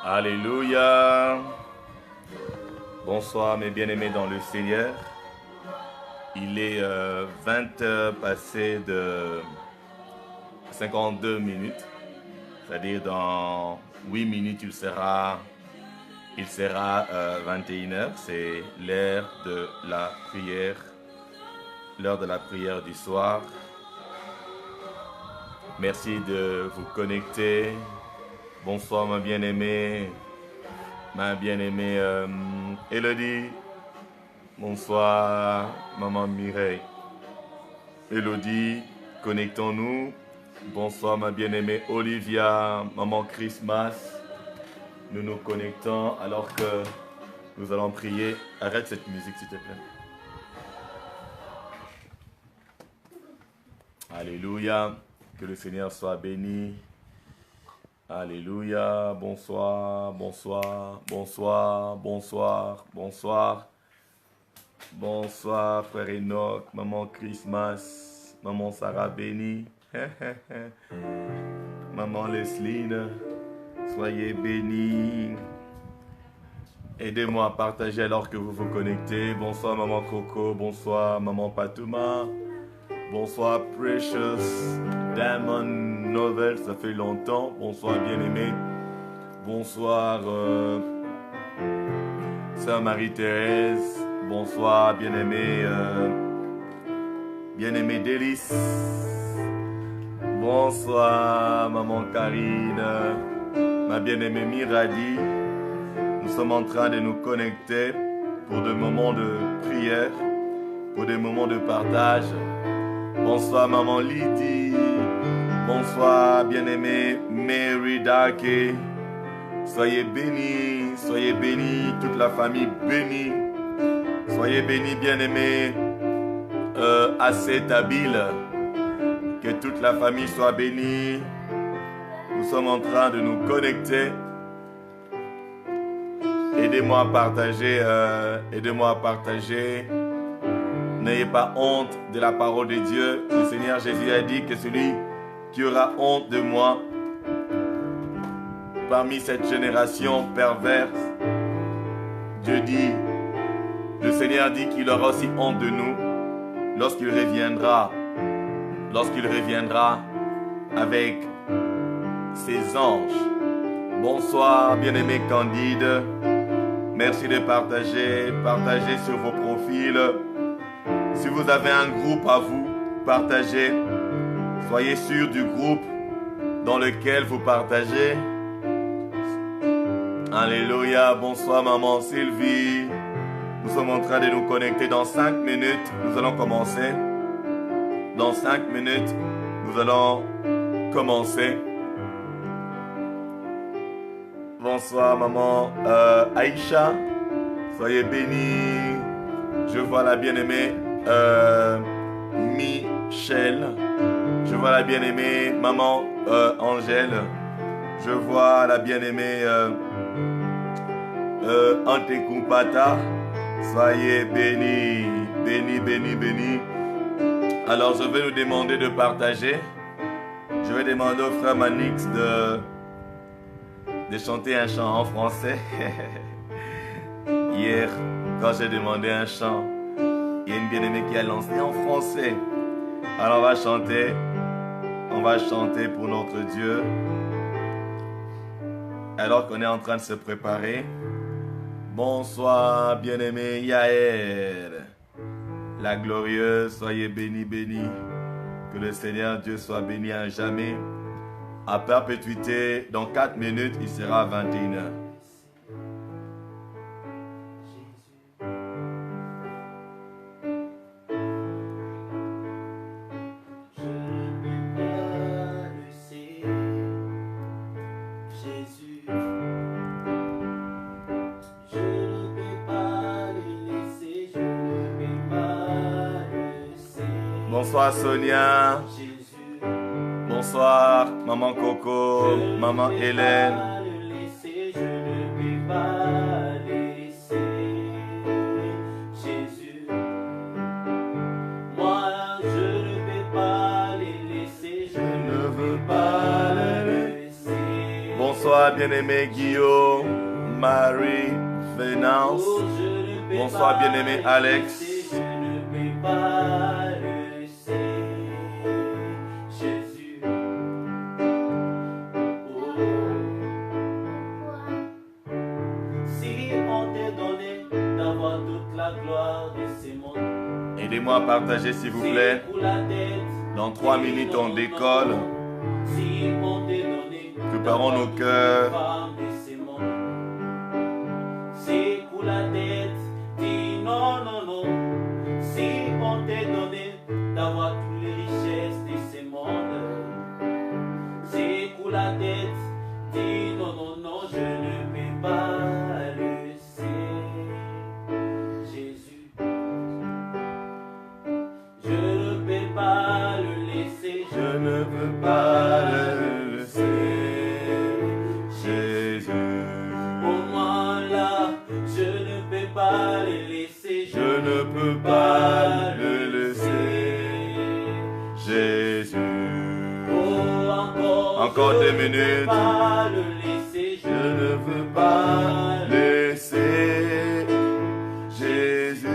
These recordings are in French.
Alléluia. Bonsoir mes bien-aimés dans le Seigneur. Il est 20 heures passées de 52 minutes. C'est-à-dire dans 8 minutes il sera 21 heures. C'est l'heure de la prière. L'heure de la prière du soir. Merci de vous connecter. Bonsoir ma bien-aimée Elodie. Bonsoir maman Mireille. Elodie, connectons-nous. Bonsoir ma bien-aimée Olivia, maman Christmas. Nous nous connectons alors que nous allons prier. Arrête cette musique s'il te plaît. Alléluia. Que le Seigneur soit béni. Alléluia, bonsoir, bonsoir, bonsoir, bonsoir, bonsoir. Bonsoir, frère Enoch, maman Christmas, maman Sarah bénie. Maman Lesline, soyez bénis. Aidez-moi à partager alors que vous vous connectez. Bonsoir, maman Coco, bonsoir, maman Patouma. Bonsoir, Precious Diamond Novel, ça fait longtemps. Bonsoir, bien-aimé. Bonsoir, Sœur Marie-Thérèse. Bonsoir, bien-aimé bien-aimé Délice. Bonsoir, maman Karine. Ma bien-aimée Miradi. Nous sommes en train de nous connecter pour des moments de prière, pour des moments de partage. Bonsoir maman Lydie. Bonsoir bien-aimée Mary Darkey. Soyez bénis, toute la famille bénie. Soyez bénis bien-aimés assez habile. Que toute la famille soit bénie. Nous sommes en train de nous connecter. Aidez-moi à partager. Aidez-moi à partager. N'ayez pas honte de la parole de Dieu. Le Seigneur Jésus a dit que celui qui aura honte de moi parmi cette génération perverse, Dieu dit, le Seigneur dit qu'il aura aussi honte de nous lorsqu'il reviendra avec ses anges. Bonsoir, bien-aimé Candide. Merci de partager sur vos profils. Si vous avez un groupe à vous, partagez. Soyez sûr du groupe dans lequel vous partagez. Alléluia. Bonsoir maman Sylvie. Nous sommes en train de nous connecter dans 5 minutes. Nous allons commencer. Dans 5 minutes, nous allons commencer. Bonsoir maman Aïcha. Soyez bénis. Je vois la bien-aimée Michel. Je vois la bien-aimée maman Angèle. Je vois la bien-aimée Antekumpata. Soyez bénis, bénis, bénis, bénis. Alors je vais nous demander de partager. Je vais demander au frère Manix de chanter un chant en français. Hier, quand j'ai demandé un chant, il y a une bien-aimée qui a lancé en français. Alors on va chanter pour notre Dieu. Alors qu'on est en train de se préparer. Bonsoir bien-aimé Yael. La glorieuse, soyez bénis, bénis. Que le Seigneur Dieu soit béni à jamais. À perpétuité, dans 4 minutes, il sera 21h. Bonsoir Sonia. Bonsoir maman Coco, maman Hélène. Bonsoir, bien-aimé Guillaume, Marie, Vénance. Bonsoir, bien-aimé Alex. Je ne peux pas le laisser, Jésus. Oh. Si on t'est donné d'avoir toute la gloire de ces mondes. Aidez-moi à partager, s'il vous plaît. Dans 3 minutes, on décolle. Si on t'est donné, préparons nos cœurs. C'est pour la tête, dis non, non, non. Si on t'est donné d'avoir toutes les richesses de ces mondes, c'est pour la tête, dis non, non, non, je ne peux pas le laisser, Jésus. Je ne peux pas le laisser, Je ne peux pas le laisser, Jésus. Au moins là, je ne peux pas le laisser, Je ne peux pas le laisser, Jésus. Oh, Encore 2 minutes. Pas le laisser, Je ne veux pas laisser, Jésus.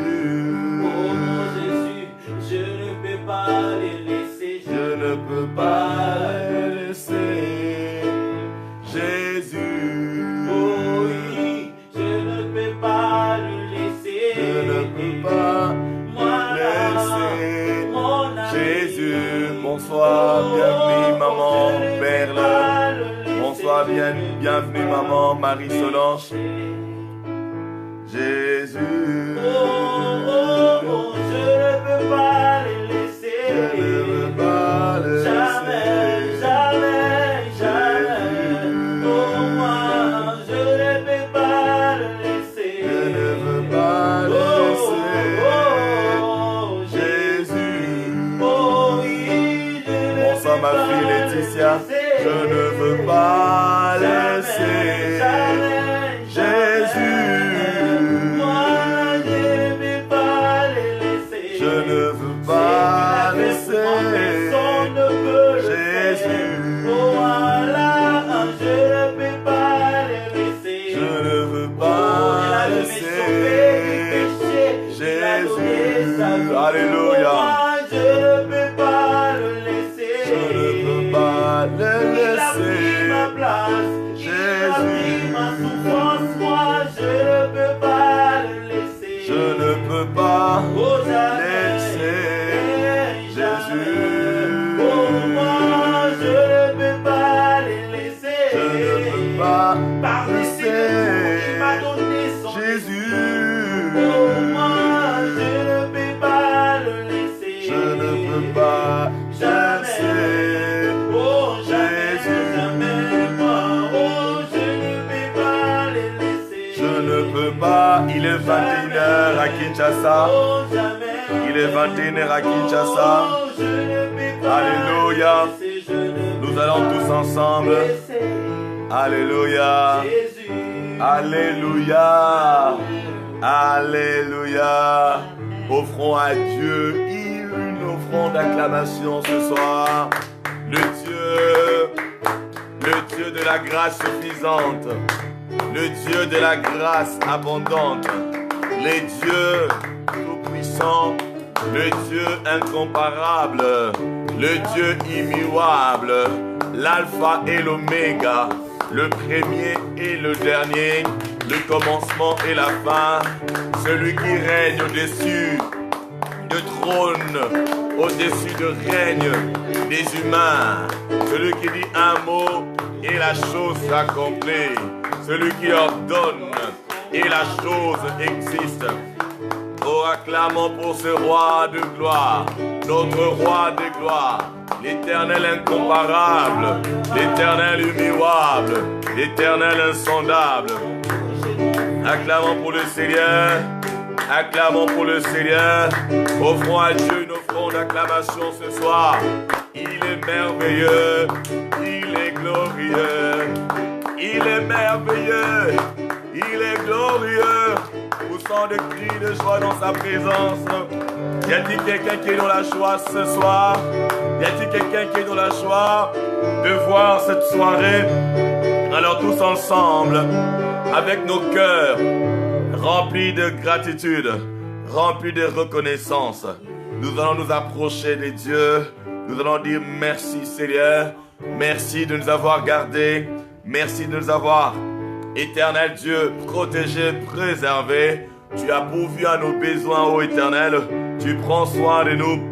Oh mon Jésus, je ne peux pas le laisser, Je ne peux pas le laisser, Jésus. Oh oui, je ne peux pas le laisser. Je ne peux pas Moi, laisser, mon ami. Jésus. Bonsoir, bienvenue maman Perle. Bonsoir, bienvenue maman Marie-Solange. Jésus. Oh, je ne peux pas le laisser. Je ne veux pas le laisser. Jamais, jamais, jamais. Oh, moi, je ne peux pas le laisser. Je ne veux pas le laisser. Jésus. Oh oui, je ne Bonsoir peux ma pas fille le Laetitia. laisser. Je ne veux pas laisser. Jamais, Jésus. moi, je ne peux pas le laisser. Je ne veux pas laisser. Personne ne peut le faire. Jésus. Oh, voilà, je ne peux pas le laisser. Je ne veux Oh, pas il a levé son père du péché. Il a donné sa vie. Jésus. Alléluia. Oh, moi, je ne peux pas le laisser. Je ne veux pas le Il a pris laisser. ma place. Il a Jésus. pris ma souffrance. Moi, je ne peux pas le laisser. Je ne peux pas Oh, jamais, laisser. Jésus. Oh, moi, je ne peux pas les laisser. Je ne peux pas Par le Seigneur qui m'a donné son Jésus. Oh, moi, je ne peux pas le laisser. Je ne peux pas laisser. Oh, jamais, Jésus. jamais, moi. Oh, je ne peux pas les laisser. Je ne peux pas. Il est 21h à Kinshasa. Oh, jamais. Il est 21h à Kinshasa. Oh, je ne peux pas Alléluia. les laisser. Je ne Nous peux allons pas tous ensemble. laisser. Alléluia. Jésus. Alléluia. Alléluia. Offrons à Dieu une offrande d'acclamation ce soir. Le Dieu de la grâce suffisante. Le Dieu de la grâce abondante. Le Dieu tout-puissant. Le Dieu incomparable. Le Dieu immuable. L'alpha et l'oméga. Le premier et le dernier. Le commencement et la fin. Celui qui règne au-dessus de trône, au-dessus de règne des humains. Celui qui dit un mot et la chose s'accomplit. Celui qui ordonne et la chose existe. Oh, acclamons pour ce roi de gloire, notre roi de gloire, l'éternel incomparable, l'éternel immuable, l'éternel insondable. Acclamons pour le Seigneur, acclamons pour le Seigneur. Offrons à Dieu une offrande d'acclamation ce soir. Il est merveilleux, il est glorieux, il est merveilleux, il est glorieux. Poussant des cris de joie dans sa présence. Y a-t-il quelqu'un qui est dans la joie ce soir? Y a-t-il quelqu'un qui est dans la joie de voir cette soirée Alors tous ensemble, avec nos cœurs remplis de gratitude, remplis de reconnaissance, nous allons nous approcher des dieux. Nous allons dire merci Seigneur, merci de nous avoir gardés, merci de nous avoir, éternel Dieu, protégés, préservés. Tu as pourvu à nos besoins, ô Éternel, tu prends soin de nous.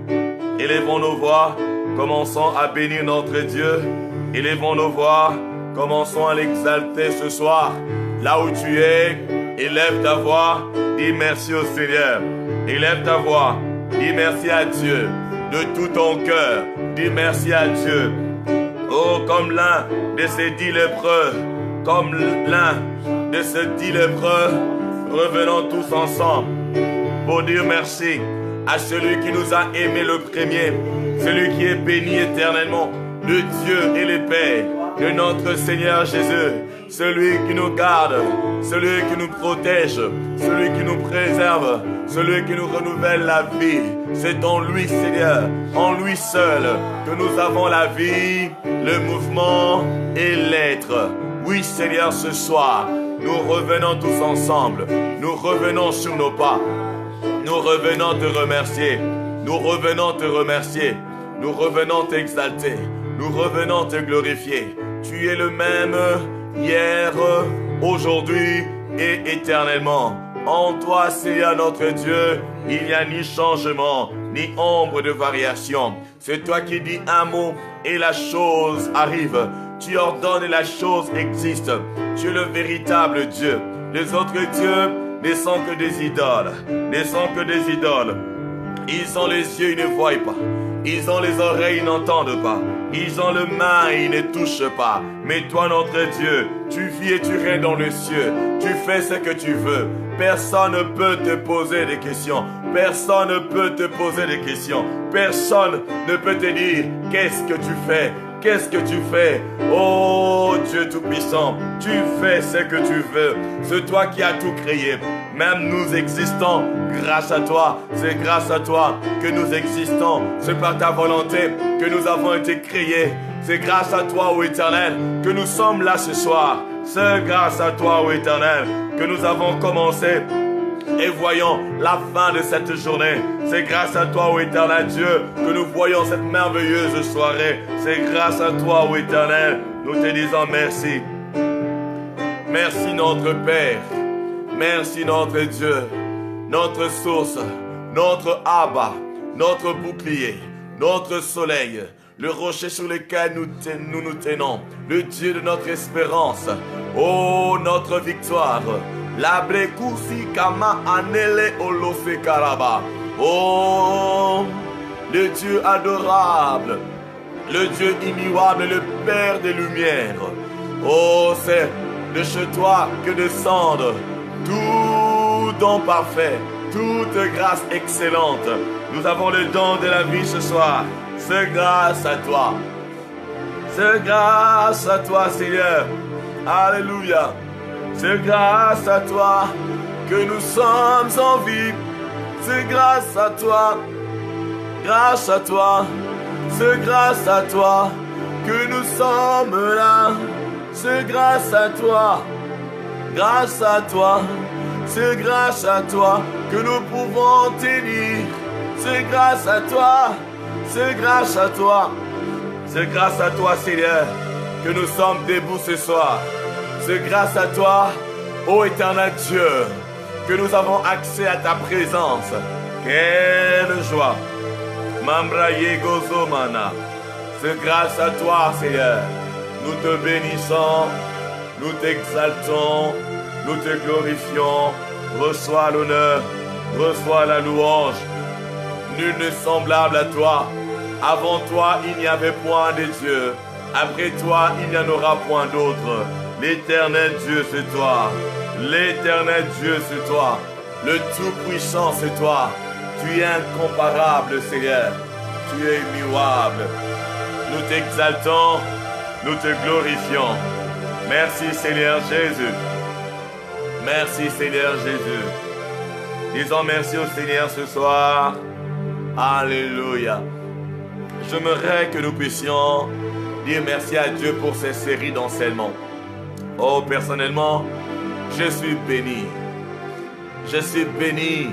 Élevons nos voix, commençons à bénir notre Dieu. Élevons nos voix, commençons à l'exalter ce soir. Là où tu es, élève ta voix, dis merci au Seigneur. Élève ta voix, dis merci à Dieu. De tout ton cœur, dis merci à Dieu. Oh, comme l'un de ces 10 lépreux, comme l'un de ces 10 lépreux, revenons tous ensemble pour dire merci à celui qui nous a aimés le premier, celui qui est béni éternellement, le Dieu et le Père de notre Seigneur Jésus, celui qui nous garde, celui qui nous protège, celui qui nous préserve, celui qui nous renouvelle la vie. C'est en lui, Seigneur, en lui seul, que nous avons la vie, le mouvement et l'être. Oui, Seigneur, ce soir, nous revenons tous ensemble. Nous revenons sur nos pas. Nous revenons te remercier. Nous revenons te remercier. Nous revenons t'exalter. Nous revenons te glorifier. Tu es le même hier, aujourd'hui et éternellement. En toi, Seigneur notre Dieu, il n'y a ni changement, ni ombre de variation. C'est toi qui dis un mot et la chose arrive. Tu ordonnes et la chose existe. Tu es le véritable Dieu. Les autres dieux ne sont que des idoles. Ne sont que des idoles. Ils ont les yeux, ils ne voient pas. Ils ont les oreilles, ils n'entendent pas. Ils ont le main, ils ne touchent pas. Mais toi, notre Dieu, tu vis et tu règnes dans les cieux. Tu fais ce que tu veux. Personne ne peut te poser des questions. Personne ne peut te poser des questions. Personne ne peut te dire qu'est-ce que tu fais. Qu'est-ce que tu fais? Oh Dieu Tout-Puissant, tu fais ce que tu veux. C'est toi qui as tout créé. Même nous existons grâce à toi. C'est grâce à toi que nous existons. C'est par ta volonté que nous avons été créés. C'est grâce à toi, ô Éternel, que nous sommes là ce soir. C'est grâce à toi, ô Éternel, que nous avons commencé et voyons la fin de cette journée. C'est grâce à toi, ô Éternel Dieu, que nous voyons cette merveilleuse soirée. C'est grâce à toi, ô Éternel, nous te disons merci. Merci notre Père. Merci notre Dieu, notre source, notre Abba, notre bouclier, notre soleil, le rocher sur lequel nous nous tenons, le Dieu de notre espérance. Oh, notre victoire. La brekusi kama anele olose karaba. Oh, le Dieu adorable, le Dieu immuable, le Père des lumières. Oh, c'est de chez toi que descendent tout don parfait, toute grâce excellente. Nous avons le don de la vie ce soir. C'est grâce à toi. C'est grâce à toi, Seigneur. Alléluia. C'est grâce à toi que nous sommes en vie. C'est grâce à toi. Grâce à toi. C'est grâce à toi que nous sommes là. C'est grâce à toi. Grâce à toi. C'est grâce à toi que nous pouvons tenir. C'est grâce à toi. C'est grâce à toi. C'est grâce à toi, Seigneur, que nous sommes debout ce soir. C'est grâce à toi, ô éternel Dieu, que nous avons accès à ta présence. Quelle joie. Mambraye Gozomana. C'est grâce à toi, Seigneur. Nous te bénissons, nous t'exaltons, nous te glorifions. Reçois l'honneur, reçois la louange. Nul n'est semblable à toi. Avant toi, il n'y avait point de Dieu. Après toi, il n'y en aura point d'autre. L'éternel Dieu, c'est toi. L'éternel Dieu, c'est toi. Le Tout-Puissant, c'est toi. Tu es incomparable, Seigneur. Tu es immuable. Nous t'exaltons, nous te glorifions. Merci, Seigneur Jésus. Merci, Seigneur Jésus. Disons merci au Seigneur ce soir. Alléluia. J'aimerais que nous puissions dire merci à Dieu pour ces séries d'enseignements. Oh, personnellement, je suis béni. Je suis béni.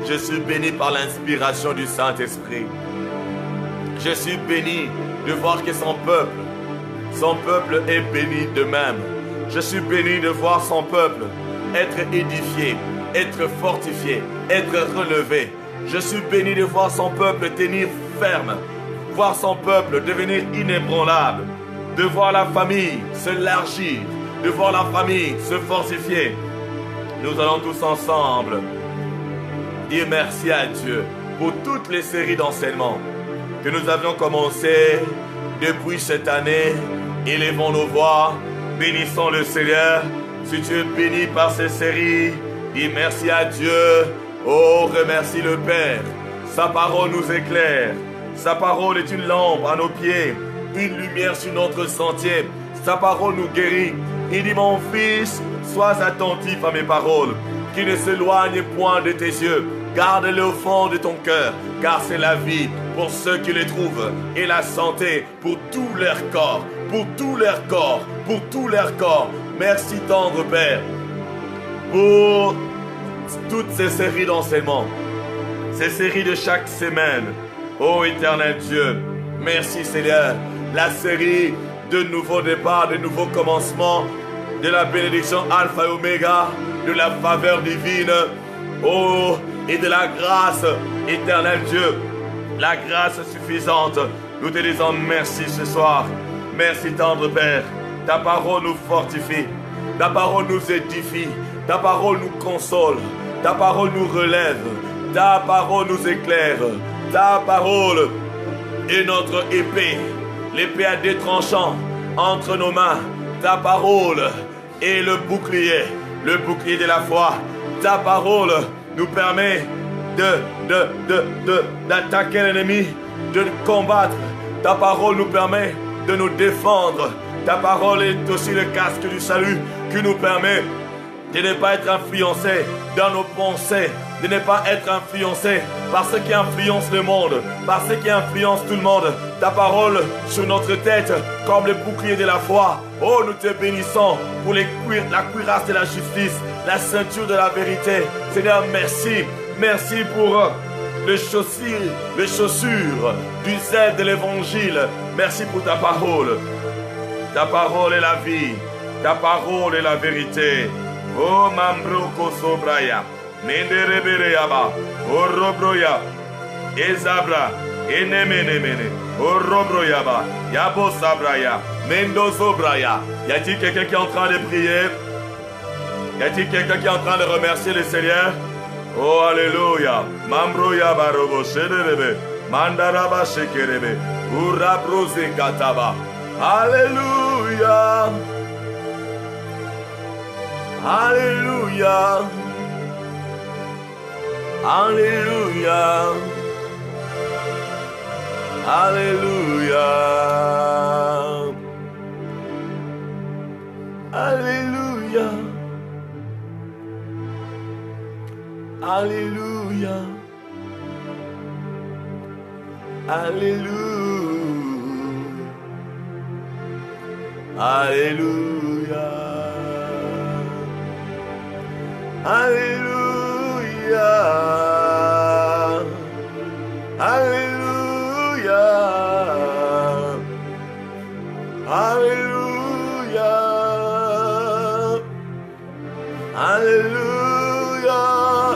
Je suis béni par l'inspiration du Saint-Esprit. Je suis béni de voir que son peuple est béni de même. Je suis béni de voir son peuple être édifié, être fortifié, être relevé. Je suis béni de voir son peuple tenir ferme, voir son peuple devenir inébranlable, de voir la famille s'élargir, de voir la famille se fortifier. Nous allons tous ensemble dire merci à Dieu pour toutes les séries d'enseignements que nous avions commencé depuis cette année. Élevons nos voix, bénissons le Seigneur. Si tu es béni par ces séries, dis merci à Dieu. Oh, remercie le Père. Sa parole nous éclaire. Sa parole est une lampe à nos pieds, une lumière sur notre sentier. Sa parole nous guérit. Il dit, mon fils, sois attentif à mes paroles, qui ne s'éloignent point de tes yeux. Garde-les au fond de ton cœur, car c'est la vie pour ceux qui les trouvent et la santé pour tout leur corps, pour tout leur corps, pour tout leur corps. Merci tendre Père pour toutes ces séries d'enseignements, ces séries de chaque semaine. Ô éternel Dieu, merci Seigneur. La série de nouveaux départs, de nouveaux commencements, de la bénédiction Alpha et Oméga, de la faveur divine, oh, et de la grâce, éternel Dieu, la grâce suffisante. Nous te disons merci ce soir. Merci tendre Père. Ta parole nous fortifie, ta parole nous édifie, ta parole nous console, ta parole nous relève, ta parole nous éclaire, ta parole est notre épée, l'épée à deux tranchants entre nos mains. Ta parole est le bouclier de la foi. Ta parole nous permet d'attaquer l'ennemi, de combattre. Ta parole nous permet de nous défendre. Ta parole est aussi le casque du salut qui nous permet de ne pas être influencé dans nos pensées, de ne pas être influencé par ce qui influence le monde, par ce qui influence tout le monde. Ta parole sur notre tête comme le bouclier de la foi. Oh, nous te bénissons pour la cuirasse de la justice, la ceinture de la vérité. Seigneur, merci. Merci pour les chaussures du zèle de l'évangile. Merci pour ta parole. Ta parole est la vie. Ta parole est la vérité. Oh, Mambroko Sobraya. Menderebereyaba. Oh, Robroya. Ezabra. Enemenemene. Oh, Robroyaba. Yabo Sabraya. Mendozobraya. Y a-t-il quelqu'un qui est en train de prier? Y a-t-il quelqu'un qui est en train de remercier le Seigneur? Oh, alléluia. Mambroya barobo sherebe. Mandaraba shekerebe. Urabrose kataba. Alléluia. Alléluia. Alléluia. Alléluia. Alléluia. Alléluia. Alléluia. Alléluia. Alléluia. Alléluia. Alléluia. Alléluia.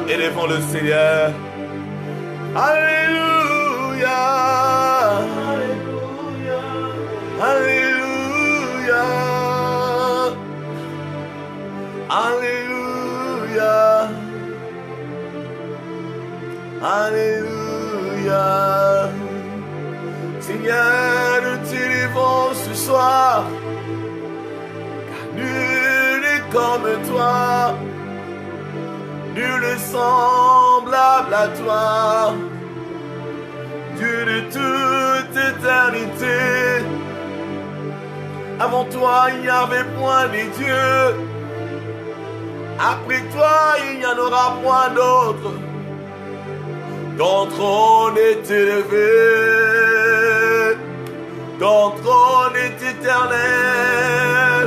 Élevons le Seigneur. Alléluia. Alléluia. Alléluia. Alléluia. Alléluia. Seigneur, nous t'élevons ce soir, car nul n'est comme toi, nul n'est semblable à toi, Dieu de toute éternité. Avant toi, il n'y avait point de Dieu. Après toi, il n'y en aura point d'autre. Ton trône est élevé, ton trône est éternel,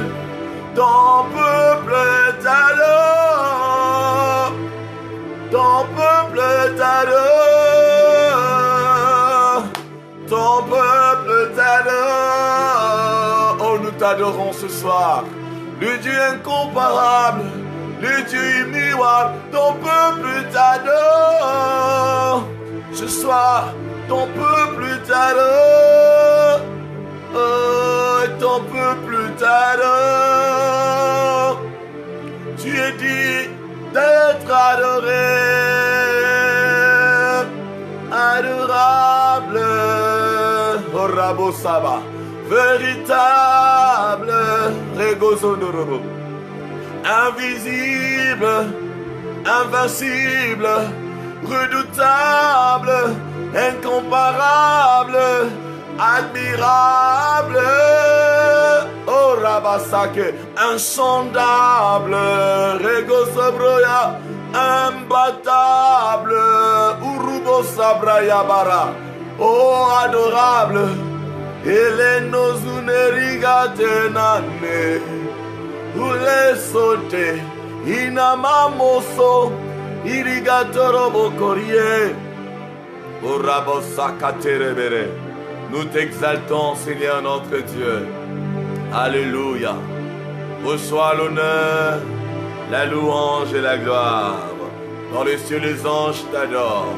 Ton peuple t'adore. Ton peuple t'adore. Ton peuple t'adore. Oh, nous t'adorons ce soir. Le Dieu incomparable, le Dieu immuable, ton peuple t'adore. Ce soir, ton peuple t'adore. Oh, ton peuple t'adore. Tu es dit d'être adoré, adorable. Oh, Rabo Saba, véritable, Regozondorobo, invisible, invincible, redoutable, incomparable, admirable, oh Rabasake, insondable, Regosobroya, imbattable, Urubo Sabraya Bara, oh adorable, Eleno Zuneriga Tenane, Ule Sote, Inamamoso, Irigatorobo Korie, Urabosaka Terebere. Nous t'exaltons, Seigneur notre Dieu. Alléluia. Reçois l'honneur, la louange et la gloire. Dans les cieux, les anges t'adorent.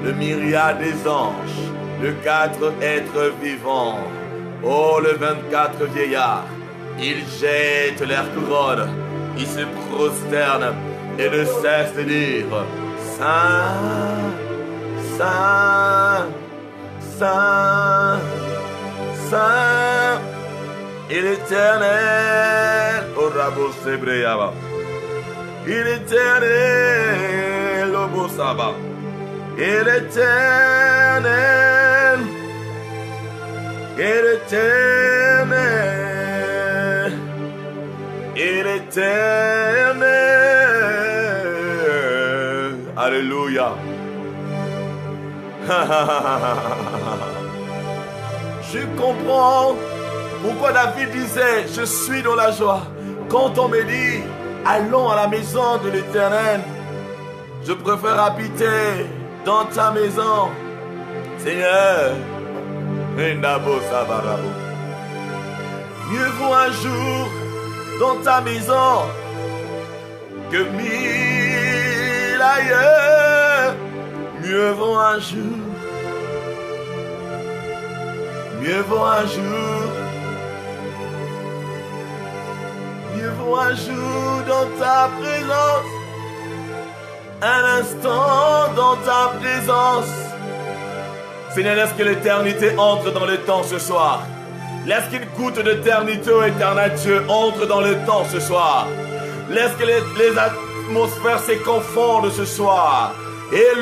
Le myriade des anges, le 4 êtres vivants. Oh, le 24 vieillards. Ils jettent leurs couronnes. Ils se prosternent et ne cessent de dire Saint, Saint, Saint, Saint, et l'Éternel, oh Rabo Sebreyaba, et l'Éternel, oh Bosaba, et l'Éternel, et l'Éternel, et l'Éternel, alléluia. Je comprends pourquoi David disait je suis dans la joie. Quand on me dit allons à la maison de l'Éternel, je préfère habiter dans ta maison, Seigneur. Mieux vaut un jour dans ta maison que 1000 ailleurs. Mieux vaut un jour, mieux vaut un jour, mieux vaut un jour dans ta présence, un instant dans ta présence. Seigneur, laisse que l'éternité entre dans le temps ce soir. Laisse qu'une goutte d'éternité au éternel Dieu entre dans le temps ce soir. Laisse que les atmosphères se confondent ce soir. Et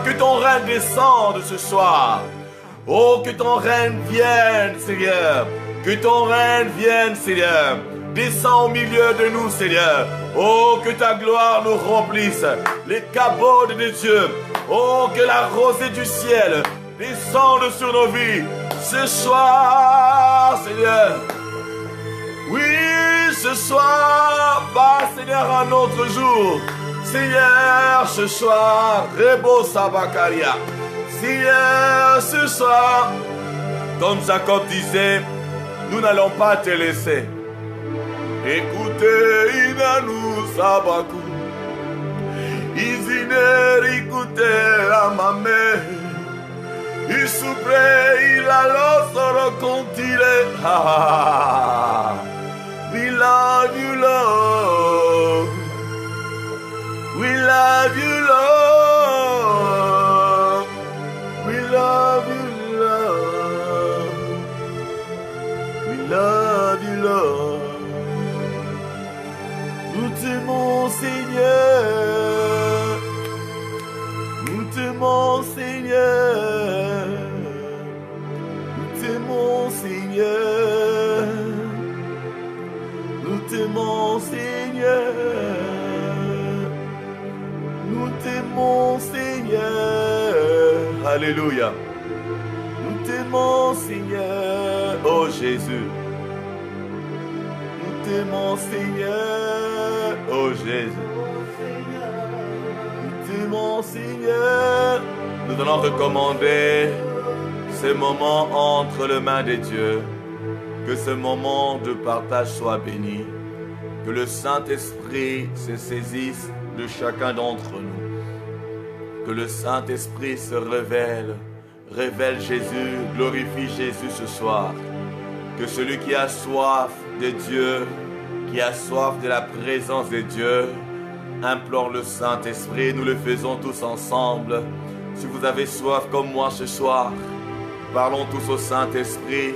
que ton règne descende ce soir. Oh, que ton règne vienne, Seigneur. Que ton règne vienne, Seigneur. Descends au milieu de nous, Seigneur. Oh, que ta gloire nous remplisse. Les cabots de Dieu. Oh, que la rosée du ciel descende sur nos vies. Ce soir, Seigneur. Oui, ce soir, bah, Seigneur, un autre jour. Seigneur, ce soir, Rebo Sabakaria. Seigneur, ce soir, comme Jacob disait, nous n'allons pas te laisser. Écoutez, Inanu Sabaku. Iziner, écoutez, la mamé. Isupre, il a l'osoro continue. We love you, Lord. We love you, Lord. We love you, Lord. We love you, Lord. Nous t'aimons, Seigneur. Nous t'aimons, Seigneur. Nous t'aimons, Seigneur. Nous t'aimons, Seigneur. Nous t'aimons, Seigneur. Alléluia. Nous t'aimons, Seigneur. Oh Jésus. Nous t'es mon Seigneur. Oh Jésus. Tu es mon Seigneur. Nous allons recommander ce moment entre les mains de Dieu. Que ce moment de partage soit béni. Que le Saint-Esprit se saisisse de chacun d'entre nous. Que le Saint-Esprit se révèle. Révèle Jésus, glorifie Jésus ce soir. Que celui qui a soif de Dieu, qui a soif de la présence de Dieu, implore le Saint-Esprit. Nous le faisons tous ensemble. Si vous avez soif comme moi ce soir, parlons tous au Saint-Esprit.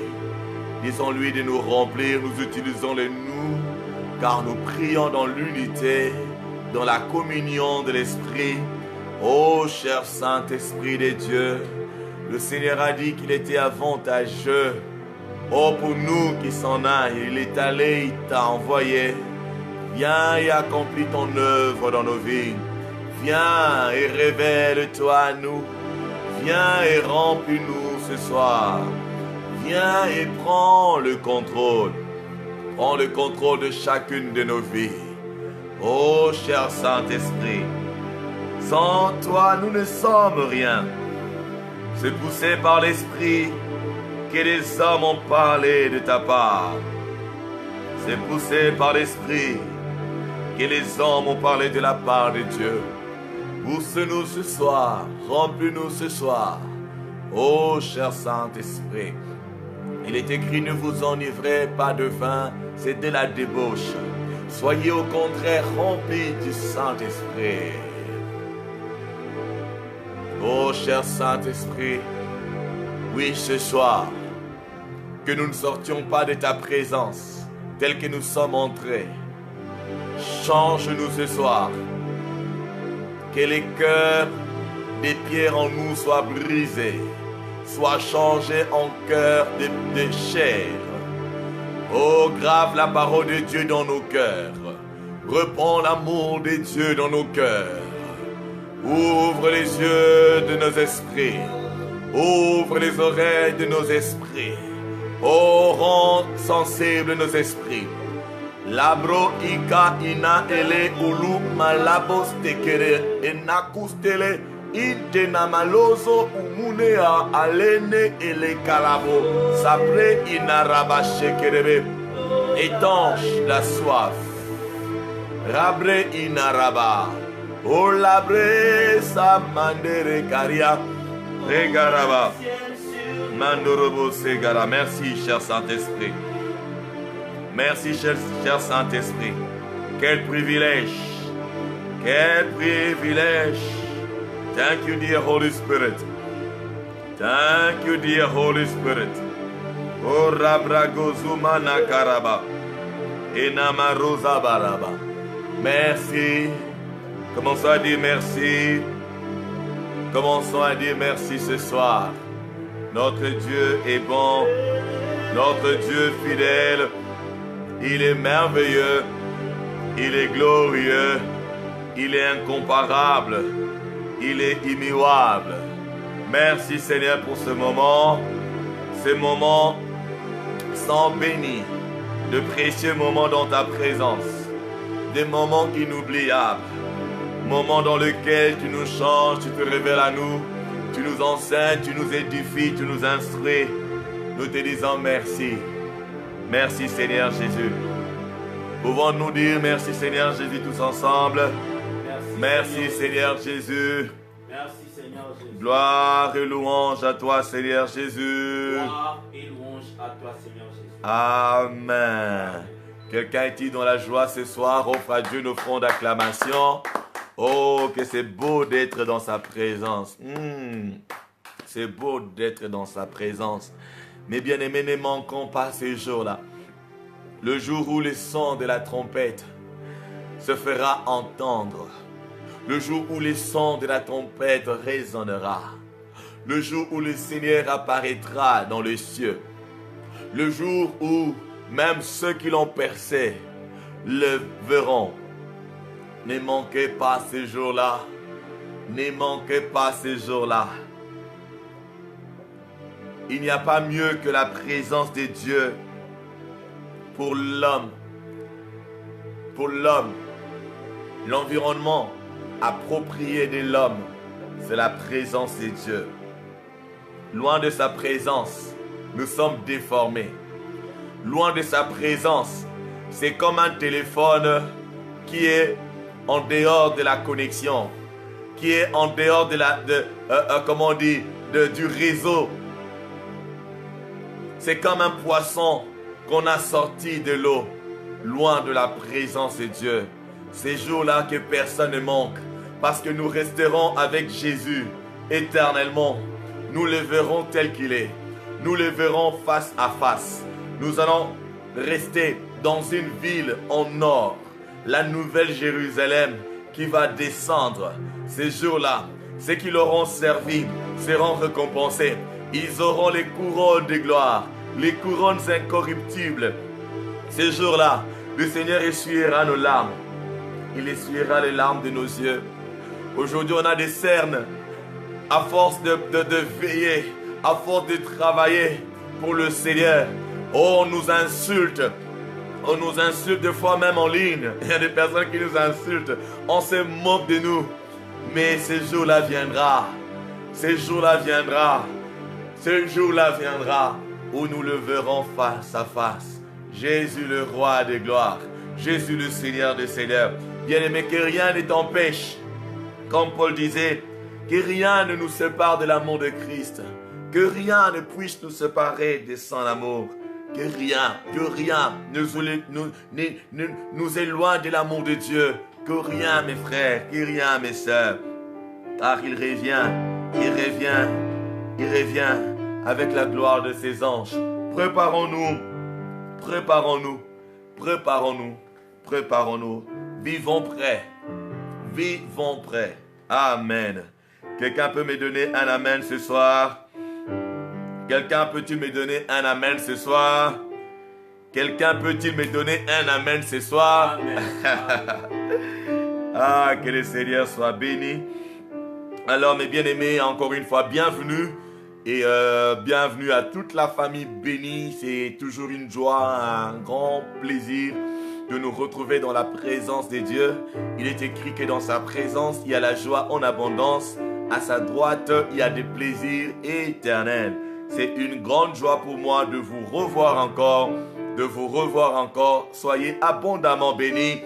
Disons-lui de nous remplir. Nous utilisons les nous, car nous prions dans l'unité, dans la communion de l'Esprit. Ô cher Saint-Esprit de Dieu, le Seigneur a dit qu'il était avantageux. Oh, pour nous qui s'en aille, il est allé, il t'a envoyé. Viens et accomplis ton œuvre dans nos vies. Viens et révèle-toi à nous. Viens et remplis-nous ce soir. Viens et prends le contrôle. Prends le contrôle de chacune de nos vies. Oh, cher Saint-Esprit, sans toi, nous ne sommes rien. C'est poussé par l'Esprit que les hommes ont parlé de ta part. C'est poussé par l'Esprit que les hommes ont parlé de la part de Dieu. Pousse-nous ce soir, remplis-nous ce soir. Ô cher Saint-Esprit, il est écrit, ne vous enivrez pas de vin, c'est de la débauche. Soyez au contraire remplis du Saint-Esprit. Ô cher Saint-Esprit, oui, ce soir, que nous ne sortions pas de ta présence, tel que nous sommes entrés. Change-nous ce soir. Que les cœurs des pierres en nous soient brisés, soient changés en cœurs de chair. Oh, grave la parole de Dieu dans nos cœurs. Reprends l'amour de Dieu dans nos cœurs. Ouvre les yeux de nos esprits. Ouvre les oreilles de nos esprits. Oh, rends sensibles nos esprits. Labro ika ina ele ulu malabos tekere enakustele intena malozo umunea alene ele kalabo sabre inaraba shekerebe. Étanche la soif. Rabre inaraba. Oh labre sa mandere karia. Regaraba. Mandorobo segara. Merci, cher Saint-Esprit. Merci, cher Saint-Esprit. Quel privilège. Quel privilège. Thank you, dear Holy Spirit. Thank you, dear Holy Spirit. Oh rabragozuma nakaraba. Enamarosa baraba. Merci. Commençons à dire merci. Commençons à dire merci ce soir. Notre Dieu est bon. Notre Dieu fidèle. Il est merveilleux. Il est glorieux. Il est incomparable. Il est immuable. Merci Seigneur pour ce moment. Ces moments sont bénis. De précieux moments dans ta présence. Des moments inoubliables. Moments dans lesquels tu nous changes, tu te révèles à nous, tu nous enseignes, tu nous édifies, tu nous instruis. Nous te disons merci. Merci Seigneur Jésus. Pouvons-nous dire merci Seigneur Jésus tous ensemble? Merci Seigneur Jésus. Merci Seigneur Jésus. Gloire et louange à toi Seigneur Jésus. Gloire et louange à toi Seigneur Jésus. Amen. Quelqu'un est-il dans la joie ce soir? Offre à Dieu nos fonds d'acclamation. Oh, que c'est beau d'être dans sa présence. C'est beau d'être dans sa présence. Mais bien aimés, ne manquons pas ce jour-là. Le jour où le son de la trompette se fera entendre. Le jour où le son de la trompette résonnera. Le jour où le Seigneur apparaîtra dans les cieux. Le jour où même ceux qui l'ont percé le verront. Ne manquez pas ce jour-là. Ne manquez pas ce jour-là. Il n'y a pas mieux que la présence de Dieu pour l'homme pour l'homme, l'environnement approprié de l'homme, c'est la présence de Dieu. Loin de sa présence, nous sommes déformés. Loin de sa présence, c'est comme un téléphone qui est en dehors de la connexion, qui est en dehors de du réseau. C'est comme un poisson qu'on a sorti de l'eau, loin de la présence de Dieu. Ces jours-là que personne ne manque, parce que nous resterons avec Jésus éternellement. Nous le verrons tel qu'il est. Nous le verrons face à face. Nous allons rester dans une ville en or, la nouvelle Jérusalem qui va descendre. Ces jours-là, ceux qui l'auront servi seront récompensés. Ils auront les couronnes de gloire, les couronnes incorruptibles. Ces jours-là, le Seigneur essuiera nos larmes. Il essuiera les larmes de nos yeux. Aujourd'hui, on a des cernes. À force de veiller, à force de travailler pour le Seigneur, oh, on nous insulte. On nous insulte des fois même en ligne. Il y a des personnes qui nous insultent. On se moque de nous. Mais ce jour-là viendra. Ce jour-là viendra. Ce jour-là viendra où nous le verrons face à face. Jésus le roi de gloire. Jésus le Seigneur des seigneurs. Bien-aimé, que rien ne t'empêche, comme Paul disait, que rien ne nous sépare de l'amour de Christ. Que rien ne puisse nous séparer de son amour. Que rien nous éloigne de l'amour de Dieu. Que rien, mes frères, que rien, mes sœurs. Car il revient avec la gloire de ses anges. Préparons-nous. Vivons prêts. Amen. Quelqu'un peut me donner un amen ce soir? Quelqu'un peut-il me donner un amen ce soir? Quelqu'un peut-il me donner un amen ce soir? Amen. Ah, que le Seigneur soit béni. Alors, mes bien-aimés, encore une fois, bienvenue. Et bienvenue à toute la famille bénie. C'est toujours une joie, un grand plaisir de nous retrouver dans la présence de Dieu. Il est écrit que dans sa présence, il y a la joie en abondance. À sa droite, il y a des plaisirs éternels. C'est une grande joie pour moi de vous revoir encore. Soyez abondamment bénis.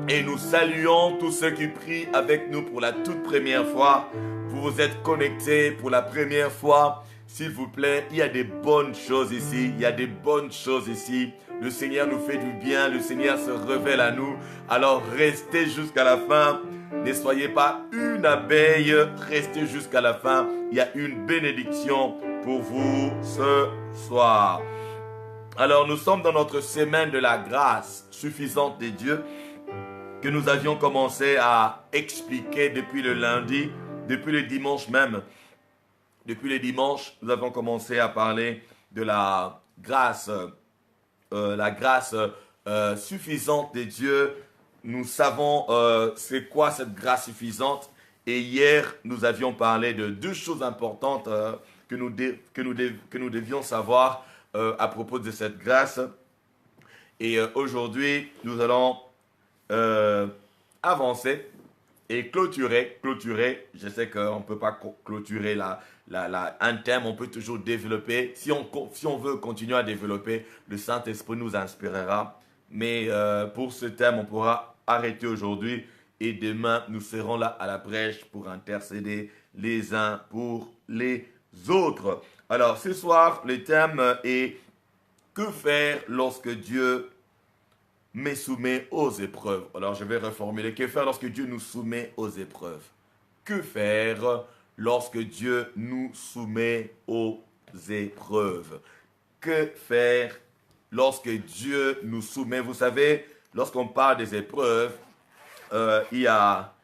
Et nous saluons tous ceux qui prient avec nous pour la toute première fois. Vous vous êtes connectés pour la première fois. S'il vous plaît, il y a des bonnes choses ici. Le Seigneur nous fait du bien. Le Seigneur se révèle à nous. Alors restez jusqu'à la fin. Ne soyez pas une abeille. Restez jusqu'à la fin. Il y a une bénédiction pour vous ce soir. Alors nous sommes dans notre semaine de la grâce suffisante de Dieu que nous avions commencé à expliquer depuis le lundi, depuis le dimanche même. Depuis le dimanche, nous avons commencé à parler de la grâce suffisante de Dieu. Nous savons c'est quoi cette grâce suffisante. Et hier, nous avions parlé de deux choses importantes que nous devions savoir à propos de cette grâce. Et aujourd'hui, nous allons avancer et clôturer. Je sais qu'on ne peut pas clôturer un thème, on peut toujours développer. Si on veut continuer à développer, le Saint-Esprit nous inspirera. Mais pour ce thème, on pourra arrêter aujourd'hui. Et demain, nous serons là à la brèche pour intercéder les uns pour les autres. Alors, ce soir, le thème est « Que faire lorsque Dieu me soumet aux épreuves ?» Alors, je vais reformuler. Que faire lorsque Dieu nous soumet aux épreuves? Que faire lorsque Dieu nous soumet aux épreuves? Que faire lorsque Dieu nous soumet? Vous savez, lorsqu'on parle des épreuves, il y a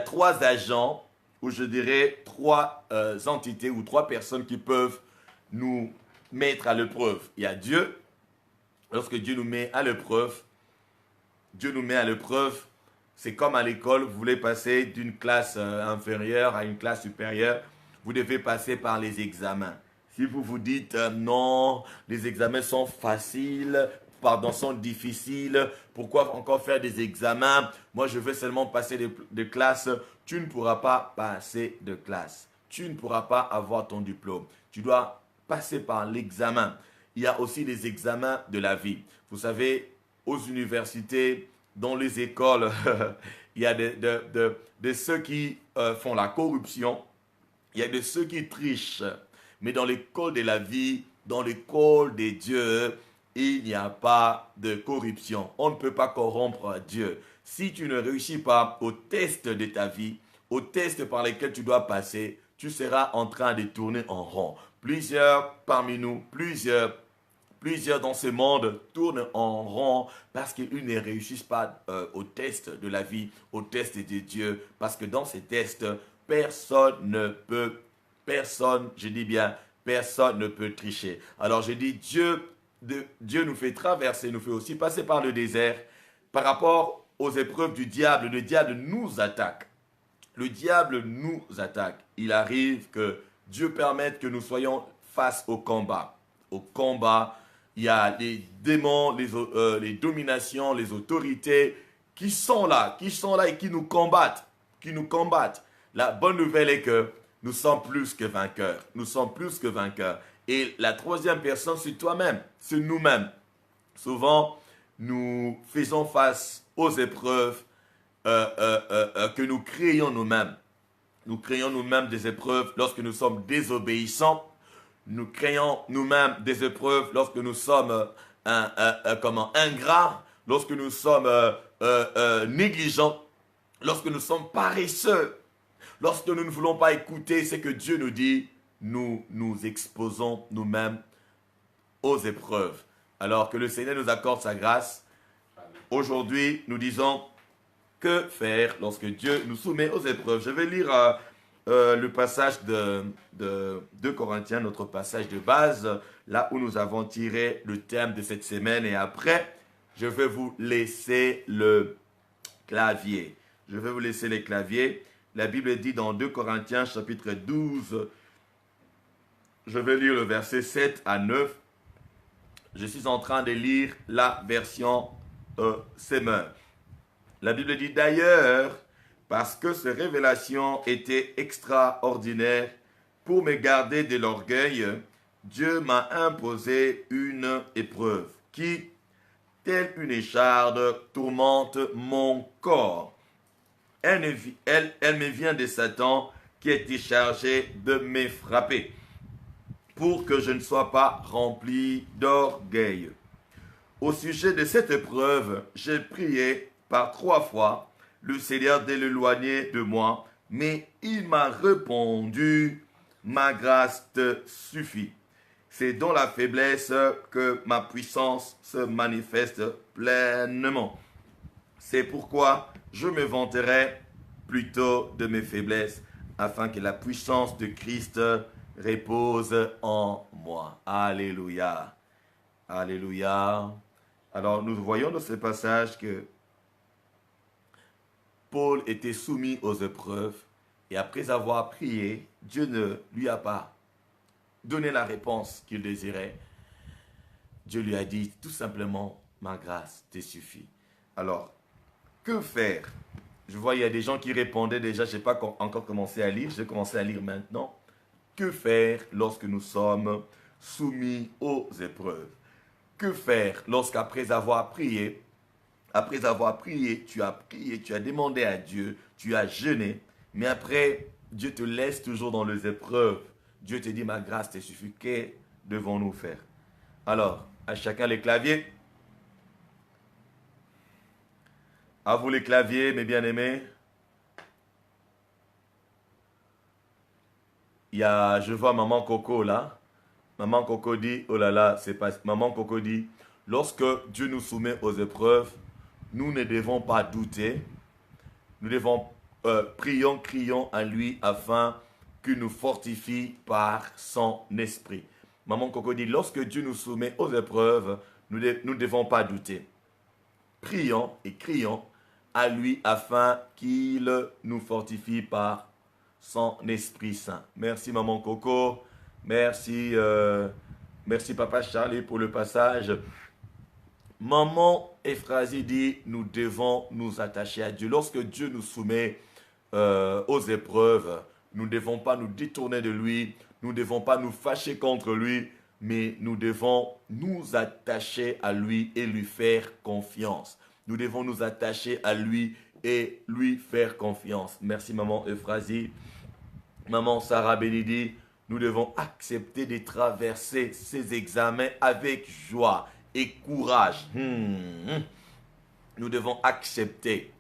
trois agents, ou je dirais trois entités ou trois personnes qui peuvent nous mettre à l'épreuve. Il y a Dieu. Lorsque Dieu nous met à l'épreuve, c'est comme à l'école, vous voulez passer d'une classe inférieure à une classe supérieure, vous devez passer par les examens. Si vous vous dites non, les examens sont faciles, sont difficiles. Pourquoi encore faire des examens? Moi, je veux seulement passer de classe. Tu ne pourras pas passer de classe. Tu ne pourras pas avoir ton diplôme. Tu dois passer par l'examen. Il y a aussi les examens de la vie. Vous savez, aux universités, dans les écoles, il y a de ceux qui font la corruption. Il y a de ceux qui trichent. Mais dans l'école de la vie, dans l'école des dieux, il n'y a pas de corruption. On ne peut pas corrompre Dieu. Si tu ne réussis pas au test de ta vie, au test par lesquels tu dois passer, tu seras en train de tourner en rond. Plusieurs parmi nous, plusieurs dans ce monde tournent en rond parce qu'ils ne réussissent pas au test de la vie, au test de Dieu. Parce que dans ces tests, personne ne peut tricher. Alors je dis, Dieu nous fait traverser, nous fait aussi passer par le désert. Par rapport aux épreuves du diable, le diable nous attaque. Le diable nous attaque. Il arrive que Dieu permette que nous soyons face au combat. Au combat, il y a les démons, les dominations, les autorités qui sont là et qui nous combattent. La bonne nouvelle est que nous sommes plus que vainqueurs. Nous sommes plus que vainqueurs. Et la troisième personne, c'est toi-même, c'est nous-mêmes. Souvent, nous faisons face aux épreuves que nous créons nous-mêmes. Nous créons nous-mêmes des épreuves lorsque nous sommes désobéissants. Nous créons nous-mêmes des épreuves lorsque nous sommes ingrats, lorsque nous sommes négligents, lorsque nous sommes paresseux, lorsque nous ne voulons pas écouter ce que Dieu nous dit, nous nous exposons nous-mêmes aux épreuves. Alors que le Seigneur nous accorde sa grâce. Aujourd'hui, nous disons que faire lorsque Dieu nous soumet aux épreuves. Je vais lire le passage de 2 Corinthiens, notre passage de base, là où nous avons tiré le thème de cette semaine. Et après, je vais vous laisser le clavier. La Bible dit dans 2 Corinthiens, chapitre 12, je vais lire le verset 7 à 9. Je suis en train de lire la version Semeur. La Bible dit d'ailleurs, parce que ces révélations étaient extraordinaires, pour me garder de l'orgueil, Dieu m'a imposé une épreuve qui, telle une écharde, tourmente mon corps. Elle me vient de Satan qui était chargé de me frapper, pour que je ne sois pas rempli d'orgueil. Au sujet de cette épreuve, j'ai prié par 3 fois le Seigneur de l'éloigner de moi, mais il m'a répondu, ma grâce te suffit. C'est dans la faiblesse que ma puissance se manifeste pleinement. C'est pourquoi je me vanterai plutôt de mes faiblesses, afin que la puissance de Christ repose en moi. Alléluia. Alléluia. Alors nous voyons dans ce passage que Paul était soumis aux épreuves et après avoir prié, Dieu ne lui a pas donné la réponse qu'il désirait. Dieu lui a dit tout simplement, ma grâce te suffit. Alors, que faire? Je vois, il y a des gens qui répondaient déjà, je n'ai pas encore commencé à lire, j'ai commencé à lire maintenant. Que faire lorsque nous sommes soumis aux épreuves? Que faire lorsqu'après avoir prié, tu as demandé à Dieu, tu as jeûné, mais après, Dieu te laisse toujours dans les épreuves. Dieu te dit, ma grâce te suffit. Que devons-nous faire? Alors, à chacun les claviers. À vous les claviers, mes bien-aimés. Je vois Maman Coco là. Maman Coco dit, oh là là, c'est pas... Maman Coco dit, lorsque Dieu nous soumet aux épreuves, nous ne devons pas douter. Nous devons crions à lui afin qu'il nous fortifie par son esprit. Maman Coco dit, lorsque Dieu nous soumet aux épreuves, nous ne devons pas douter. Prions et crions à lui afin qu'il nous fortifie par son Esprit Saint. Merci Maman Coco. Merci Papa Charlie pour le passage Maman Euphrasie dit, nous devons nous attacher à Dieu. Lorsque Dieu nous soumet aux épreuves, nous ne devons pas nous détourner de lui, nous ne devons pas nous fâcher contre lui, mais nous devons nous attacher à lui et lui faire confiance. Nous devons nous attacher à lui et lui faire confiance. Merci maman Euphrasie. Maman Sarah Benidi, nous devons accepter de traverser ces examens avec joie et courage. Nous devons accepter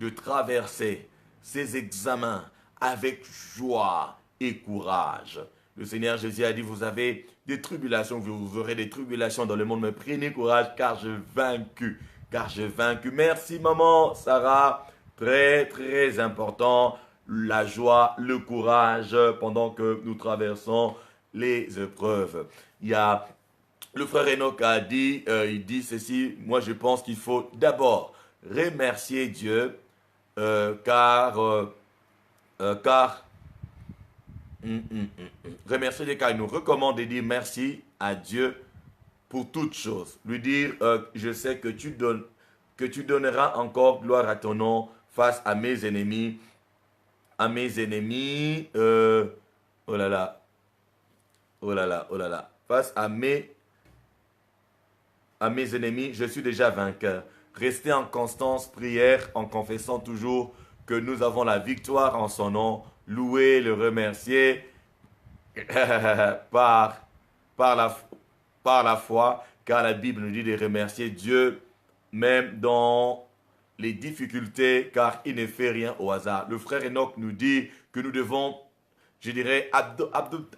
de traverser ces examens avec joie et courage. Le Seigneur Jésus a dit, vous avez des tribulations, vous aurez des tribulations dans le monde, mais prenez courage car j'ai vaincu. Car j'ai vaincu. Merci maman Sarah, très très important, la joie, le courage pendant que nous traversons les épreuves. Il y a le frère Enoch a dit, il dit ceci, moi je pense qu'il faut d'abord remercier Dieu car remercier Dieu car il nous recommande de dire merci à Dieu pour toutes choses. Lui dire, je sais que tu donneras encore gloire à ton nom face à mes ennemis. Oh là là. Face à mes ennemis, je suis déjà vainqueur. Restez en constance, prière, en confessant toujours que nous avons la victoire en son nom. Louer, le remercier par la foi, car la Bible nous dit de remercier Dieu même dans les difficultés, car il ne fait rien au hasard. Le frère Enoch nous dit que nous devons, je dirais,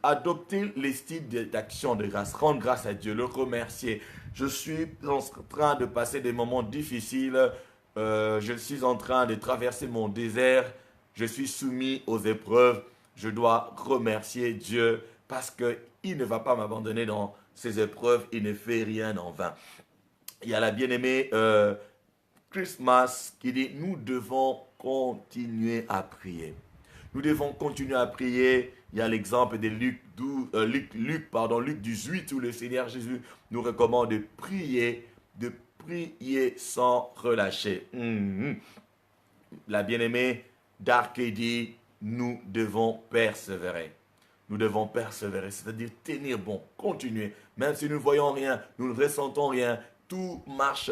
adopter les styles d'action de grâce, rendre grâce à Dieu, le remercier. Je suis en train de passer des moments difficiles, je suis en train de traverser mon désert, je suis soumis aux épreuves, je dois remercier Dieu parce qu'il ne va pas m'abandonner dans ces épreuves, il ne fait rien en vain. Il y a la bien-aimée Christmas qui dit, nous devons continuer à prier. Nous devons continuer à prier. Il y a l'exemple de Luc 18 où le Seigneur Jésus nous recommande de prier sans relâcher. La bien-aimée Dark dit, nous devons persévérer. Nous devons persévérer, c'est-à-dire tenir bon, continuer. Même si nous ne voyons rien, nous ne ressentons rien, tout marche.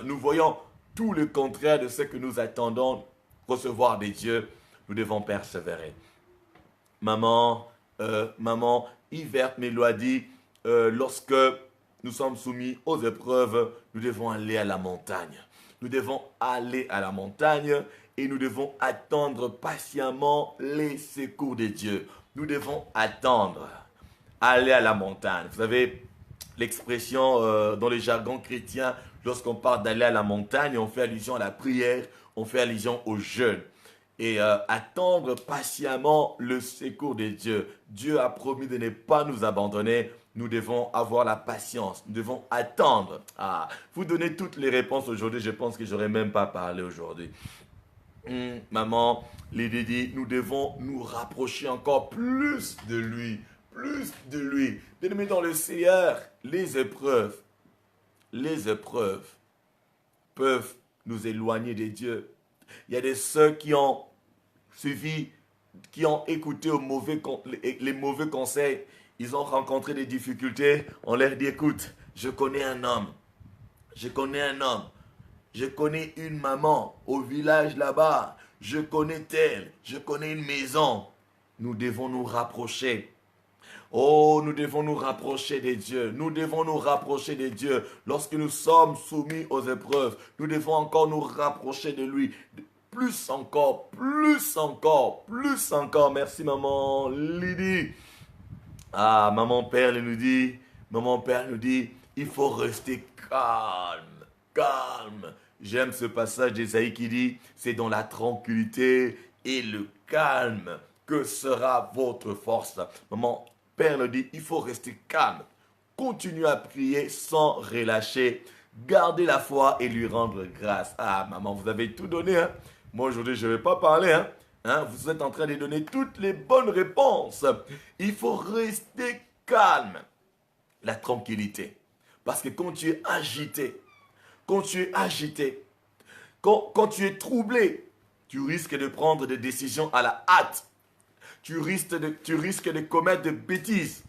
Nous voyons tout le contraire de ce que nous attendons recevoir de Dieu. Nous devons persévérer. Maman Yvette me l'a dit, lorsque nous sommes soumis aux épreuves, nous devons aller à la montagne. Nous devons aller à la montagne et nous devons attendre patiemment les secours de Dieu. Nous devons attendre, aller à la montagne. Vous savez, l'expression dans le jargon chrétien, lorsqu'on parle d'aller à la montagne, on fait allusion à la prière, on fait allusion au jeûne. Et attendre patiemment le secours de Dieu. Dieu a promis de ne pas nous abandonner. Nous devons avoir la patience. Nous devons attendre. Vous donnez toutes les réponses aujourd'hui. Je pense que je n'aurais même pas parlé aujourd'hui. Maman, Lydie dit, nous devons nous rapprocher encore plus de lui. Plus de lui. Bien-aimés dans le Seigneur, les épreuves peuvent nous éloigner de Dieu. Il y a des sœurs qui ont suivi, qui ont écouté les mauvais conseils. Ils ont rencontré des difficultés. On leur dit, écoute, je connais un homme. Je connais une maman au village là-bas. Je connais telle. Je connais une maison. Nous devons nous rapprocher. Oh, nous devons nous rapprocher de Dieu. Nous devons nous rapprocher de Dieu. Lorsque nous sommes soumis aux épreuves, nous devons encore nous rapprocher de lui. Plus encore. Merci maman Lydie. Maman Père nous dit, il faut rester calme. J'aime ce passage d'Ésaïe qui dit, c'est dans la tranquillité et le calme que sera votre force. Maman Père nous dit, il faut rester calme. Continuez à prier sans relâcher. Gardez la foi et lui rendre grâce. Maman, vous avez tout donné. Moi, aujourd'hui, je ne vais pas parler. Vous êtes en train de donner toutes les bonnes réponses. Il faut rester calme. La tranquillité. Parce que quand tu es agité, quand tu es troublé, tu risques de prendre des décisions à la hâte. Tu risques de commettre des bêtises.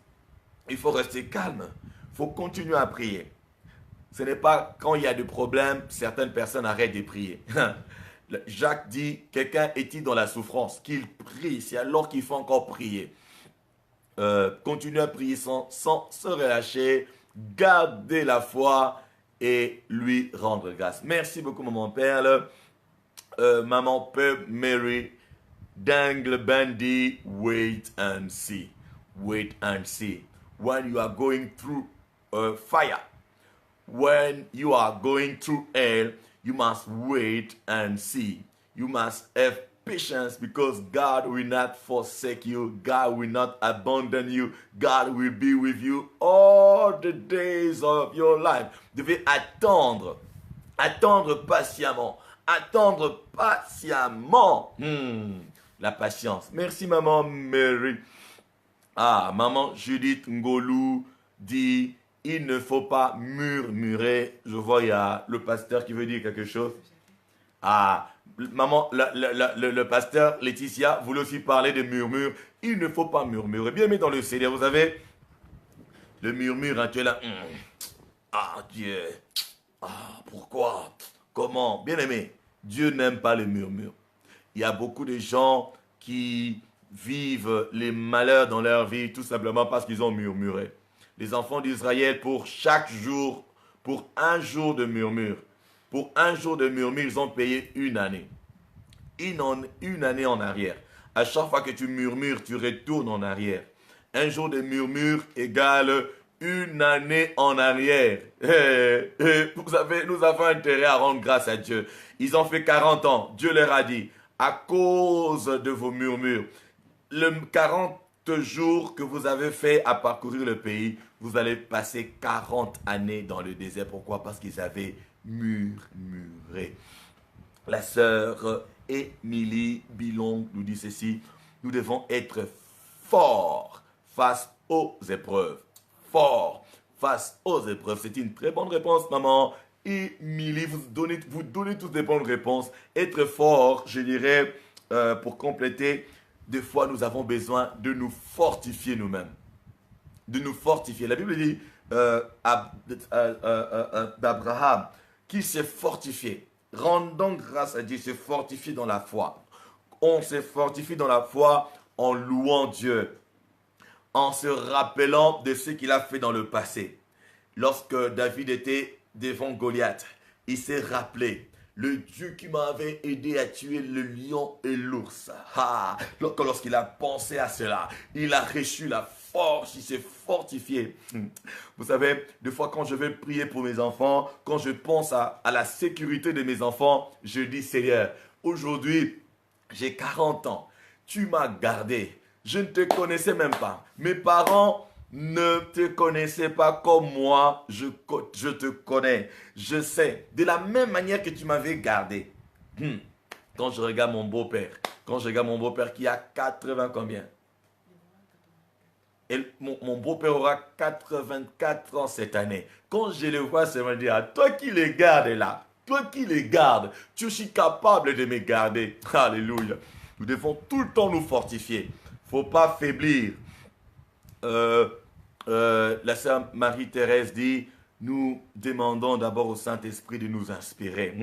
Il faut rester calme. Il faut continuer à prier. Ce n'est pas quand il y a des problèmes, certaines personnes arrêtent de prier. Jacques dit, quelqu'un est-il dans la souffrance, qu'il prie, c'est alors qu'il faut encore prier. Continuez à prier sans se relâcher, garder la foi et lui rendre grâce. Merci beaucoup, maman Perle. Maman Peuple Mary, Dangle Bandy, wait and see. Wait and see. When you are going through fire, when you are going through hell, you must wait and see. You must have patience because God will not forsake you. God will not abandon you. God will be with you all the days of your life. Vous devez attendre patiemment. Attendre patiemment. La patience. Merci, maman Mary. Ah, maman Judith Ngolou dit, il ne faut pas murmurer. Je vois, il y a le pasteur qui veut dire quelque chose. Ah, maman, le pasteur Laetitia voulait aussi parler de murmure. Il ne faut pas murmurer. Bien mis dans le Seigneur, vous savez, le murmure, hein, tu es là. Ah, Dieu. Ah, pourquoi? Comment? Bien aimé, Dieu n'aime pas le murmure. Il y a beaucoup de gens qui vivent les malheurs dans leur vie tout simplement parce qu'ils ont murmuré. Les enfants d'Israël, pour chaque jour, pour un jour de murmure, ils ont payé une année. Une année en arrière. À chaque fois que tu murmures, tu retournes en arrière. Un jour de murmure égale une année en arrière. Vous savez, nous avons intérêt à rendre grâce à Dieu. Ils ont fait 40 ans. Dieu leur a dit, à cause de vos murmures, le 40 jours que vous avez fait à parcourir le pays, vous allez passer 40 années dans le désert. Pourquoi? Parce qu'ils avaient murmuré. La sœur Émilie Bilon nous dit ceci, nous devons être forts face aux épreuves. Fort face aux épreuves. C'est une très bonne réponse, maman. Émilie, vous donnez toutes des bonnes réponses. Être fort, je dirais, pour compléter, des fois nous avons besoin de nous fortifier nous-mêmes. De nous fortifier. La Bible dit d'Abraham qu'il s'est fortifié. Rendons grâce à Dieu, se fortifier dans la foi. On se fortifie dans la foi en louant Dieu, en se rappelant de ce qu'il a fait dans le passé. Lorsque David était devant Goliath, il s'est rappelé, le Dieu qui m'avait aidé à tuer le lion et l'ours. Lorsqu'il a pensé à cela, il a reçu la force, il s'est fortifié. Vous savez, des fois quand je vais prier pour mes enfants, quand je pense à la sécurité de mes enfants, je dis, Seigneur, aujourd'hui, j'ai 40 ans, tu m'as gardé. Je ne te connaissais même pas. Mes parents ne te connaissaient pas comme moi. Je te connais. Je sais. De la même manière que tu m'avais gardé. Quand je regarde mon beau-père. Qui a 80 combien? Et mon beau-père aura 84 ans cette année. Quand je le vois, ça me dit, toi qui les gardes là. Toi qui les gardes. Tu es capable de me garder. Alléluia. Nous devons tout le temps nous fortifier. Faut pas faiblir. La sœur Marie-Thérèse dit, nous demandons d'abord au Saint-Esprit de nous inspirer.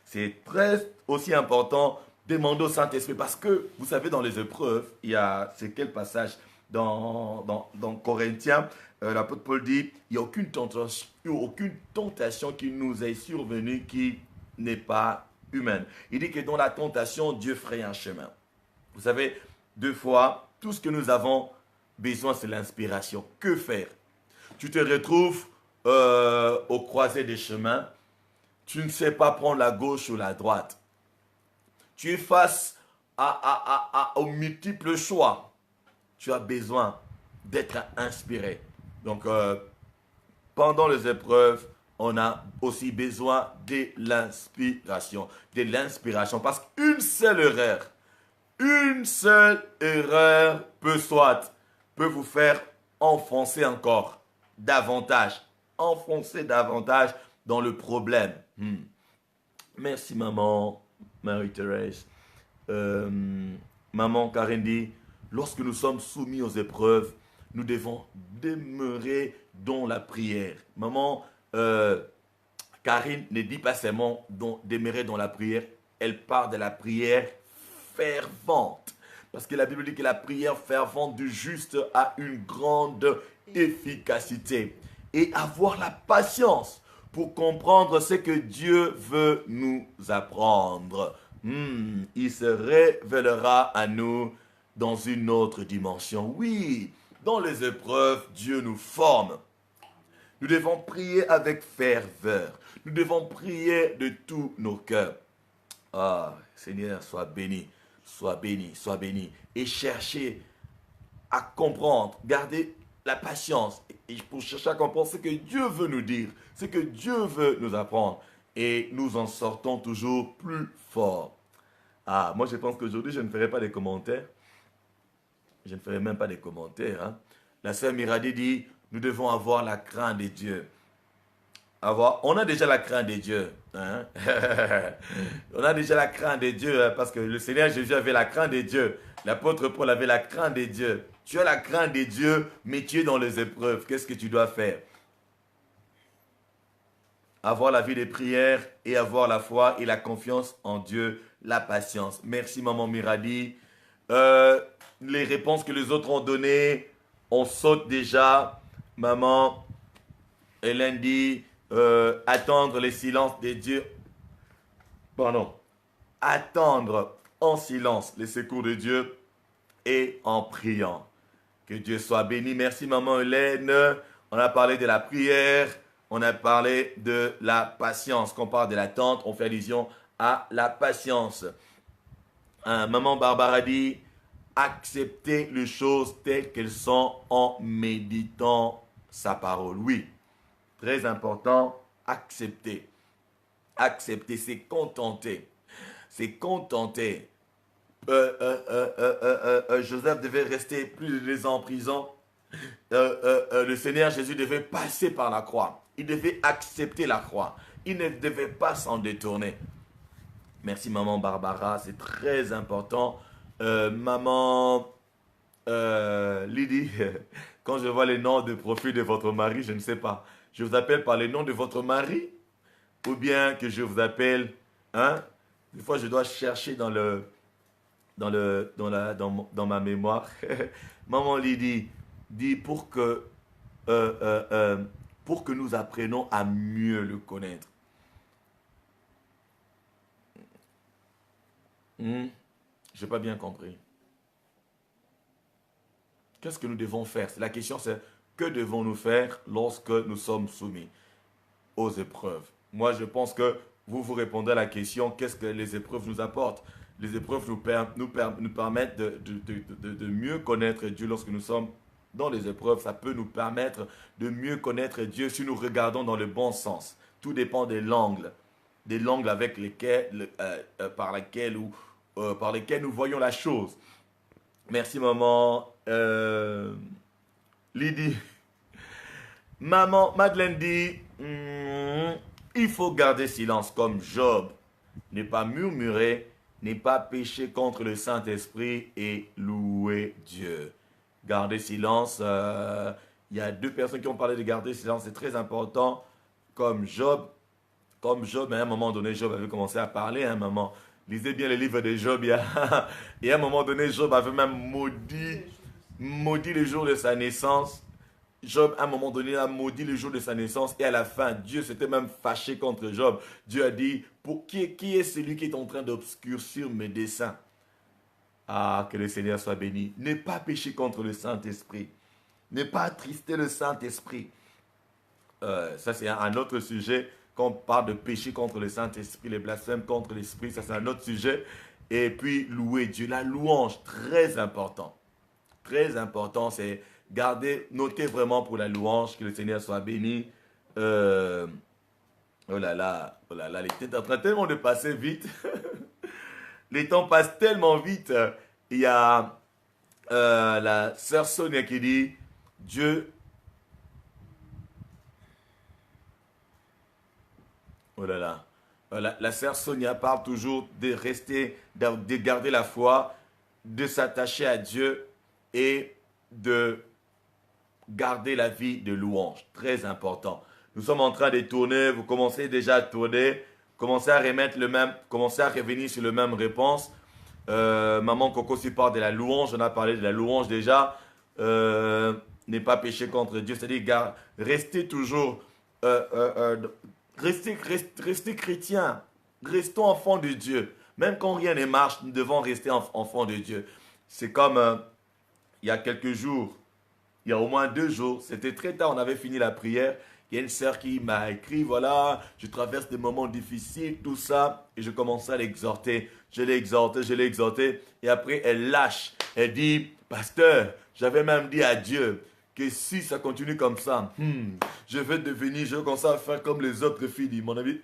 C'est très aussi important, demander au Saint-Esprit, parce que, vous savez, dans les épreuves, il y a, c'est quel passage dans Corinthiens, l'apôtre Paul dit, il n'y a aucune tentation qui nous est survenue qui n'est pas humaine. Il dit que dans la tentation, Dieu ferait un chemin. Vous savez, deux fois, tout ce que nous avons besoin, c'est l'inspiration. Que faire? Tu te retrouves au croisé des chemins. Tu ne sais pas prendre la gauche ou la droite. Tu es face aux multiples choix. Tu as besoin d'être inspiré. Donc, pendant les épreuves, on a aussi besoin de l'inspiration. Parce qu'une seule erreur peut vous faire enfoncer encore davantage enfoncer davantage dans le problème. Merci maman Marie-Thérèse. Maman Karine dit, lorsque nous sommes soumis aux épreuves, nous devons demeurer dans la prière. Maman Karine ne dit pas seulement demeurer dans la prière, elle parle de la prière fervente. Parce que la Bible dit que la prière fervente du juste a une grande efficacité. Et avoir la patience pour comprendre ce que Dieu veut nous apprendre. Il se révélera à nous dans une autre dimension. Oui, dans les épreuves, Dieu nous forme. Nous devons prier avec ferveur. Nous devons prier de tous nos cœurs. Ah, Seigneur, sois béni, sois béni, sois béni. Et chercher à comprendre, garder la patience. Et pour chercher à comprendre ce que Dieu veut nous dire, ce que Dieu veut nous apprendre. Et nous en sortons toujours plus forts. Ah, moi je pense qu'aujourd'hui je ne ferai pas de commentaires. Je ne ferai même pas de commentaires. Hein. La sœur Miradi dit, nous devons avoir la crainte de Dieu. On a déjà la crainte de Dieu. Hein? On a déjà la crainte de Dieu hein, parce que le Seigneur Jésus avait la crainte de Dieu. L'apôtre Paul avait la crainte de Dieu. Tu as la crainte de Dieu, mais tu es dans les épreuves. Qu'est-ce que tu dois faire? Avoir la vie de prière et avoir la foi et la confiance en Dieu, la patience. Merci maman Miradi. Les réponses que les autres ont données, on saute déjà. Maman Hélène dit attendre le silence de Dieu. Pardon. Attendre en silence les secours de Dieu et en priant. Que Dieu soit béni. Merci maman Hélène. On a parlé de la prière. On a parlé de la patience. Quand on parle de l'attente, on fait allusion à la patience. Maman Barbara dit accepter les choses telles qu'elles sont en méditant sa parole. Oui, très important, accepter. Accepter, c'est contenter. C'est contenter. Joseph devait rester plus de 2 ans en prison. Le Seigneur Jésus devait passer par la croix. Il devait accepter la croix. Il ne devait pas s'en détourner. Merci maman Barbara, c'est très important. Maman Lydie, quand je vois les noms de profil de votre mari, je ne sais pas. Je vous appelle par les noms de votre mari ou bien que je vous appelle, hein? Des fois je dois chercher dans ma mémoire. Maman Lydie dit pour que nous apprenions à mieux le connaître. Je n'ai pas bien compris. Qu'est-ce que nous devons faire? La question c'est, que devons-nous faire lorsque nous sommes soumis aux épreuves? Moi, je pense que vous répondez à la question, qu'est-ce que les épreuves nous apportent? Les épreuves nous permettent de mieux connaître Dieu lorsque nous sommes dans les épreuves. Ça peut nous permettre de mieux connaître Dieu si nous regardons dans le bon sens. Tout dépend des l'angle avec lesquels, par lesquels nous voyons la chose. Merci maman Lydie. Maman Madeleine dit, il faut garder silence comme Job. Ne pas murmurer, ne pas pécher contre le Saint-Esprit et louer Dieu. Garder silence, il y a 2 personnes qui ont parlé de garder silence, c'est très important. Comme Job, à un moment donné, Job avait commencé à parler à un moment. Lisez bien les livres de Job. Et à un moment donné, Job avait même maudit le jour de sa naissance. Job, à un moment donné, a maudit le jour de sa naissance. Et à la fin, Dieu s'était même fâché contre Job. Dieu a dit, qui est celui qui est en train d'obscurcir mes desseins? Ah, que le Seigneur soit béni. Ne pas pécher contre le Saint-Esprit. Ne pas attrister le Saint-Esprit. Ça, c'est un autre sujet. Quand on parle de péché contre le Saint-Esprit, les blasphèmes contre l'Esprit, ça c'est un autre sujet. Et puis, louer Dieu. La louange, très important. Très important, c'est notez vraiment pour la louange, que le Seigneur soit béni. Oh là là, les temps sont en train tellement de passer vite. Les temps passent tellement vite. Il y a la sœur Sonia qui dit, Dieu Oh là là. La sœur Sonia parle toujours de rester, de garder la foi, de s'attacher à Dieu et de garder la vie de louange. Très important. Nous sommes en train de tourner, vous commencez déjà à tourner, commencez à remettre le même, commencez à revenir sur le même réponse. Maman Coco aussi parle de la louange, on a parlé de la louange déjà. N'est pas péché contre Dieu, c'est-à-dire restez toujours, restez chrétien, restons enfants de Dieu. Même quand rien ne marche, nous devons rester enfants de Dieu. C'est comme il y a quelques jours, il y a au moins 2 jours, c'était très tard, on avait fini la prière. Il y a une sœur qui m'a écrit, voilà, je traverse des moments difficiles, tout ça. Et je commençais à l'exhorter. Je l'ai exhorté. Et après, elle lâche. Elle dit, pasteur, j'avais même dit à Dieu que si ça continue comme ça, je vais commencer à faire comme les autres filles. Mon ami,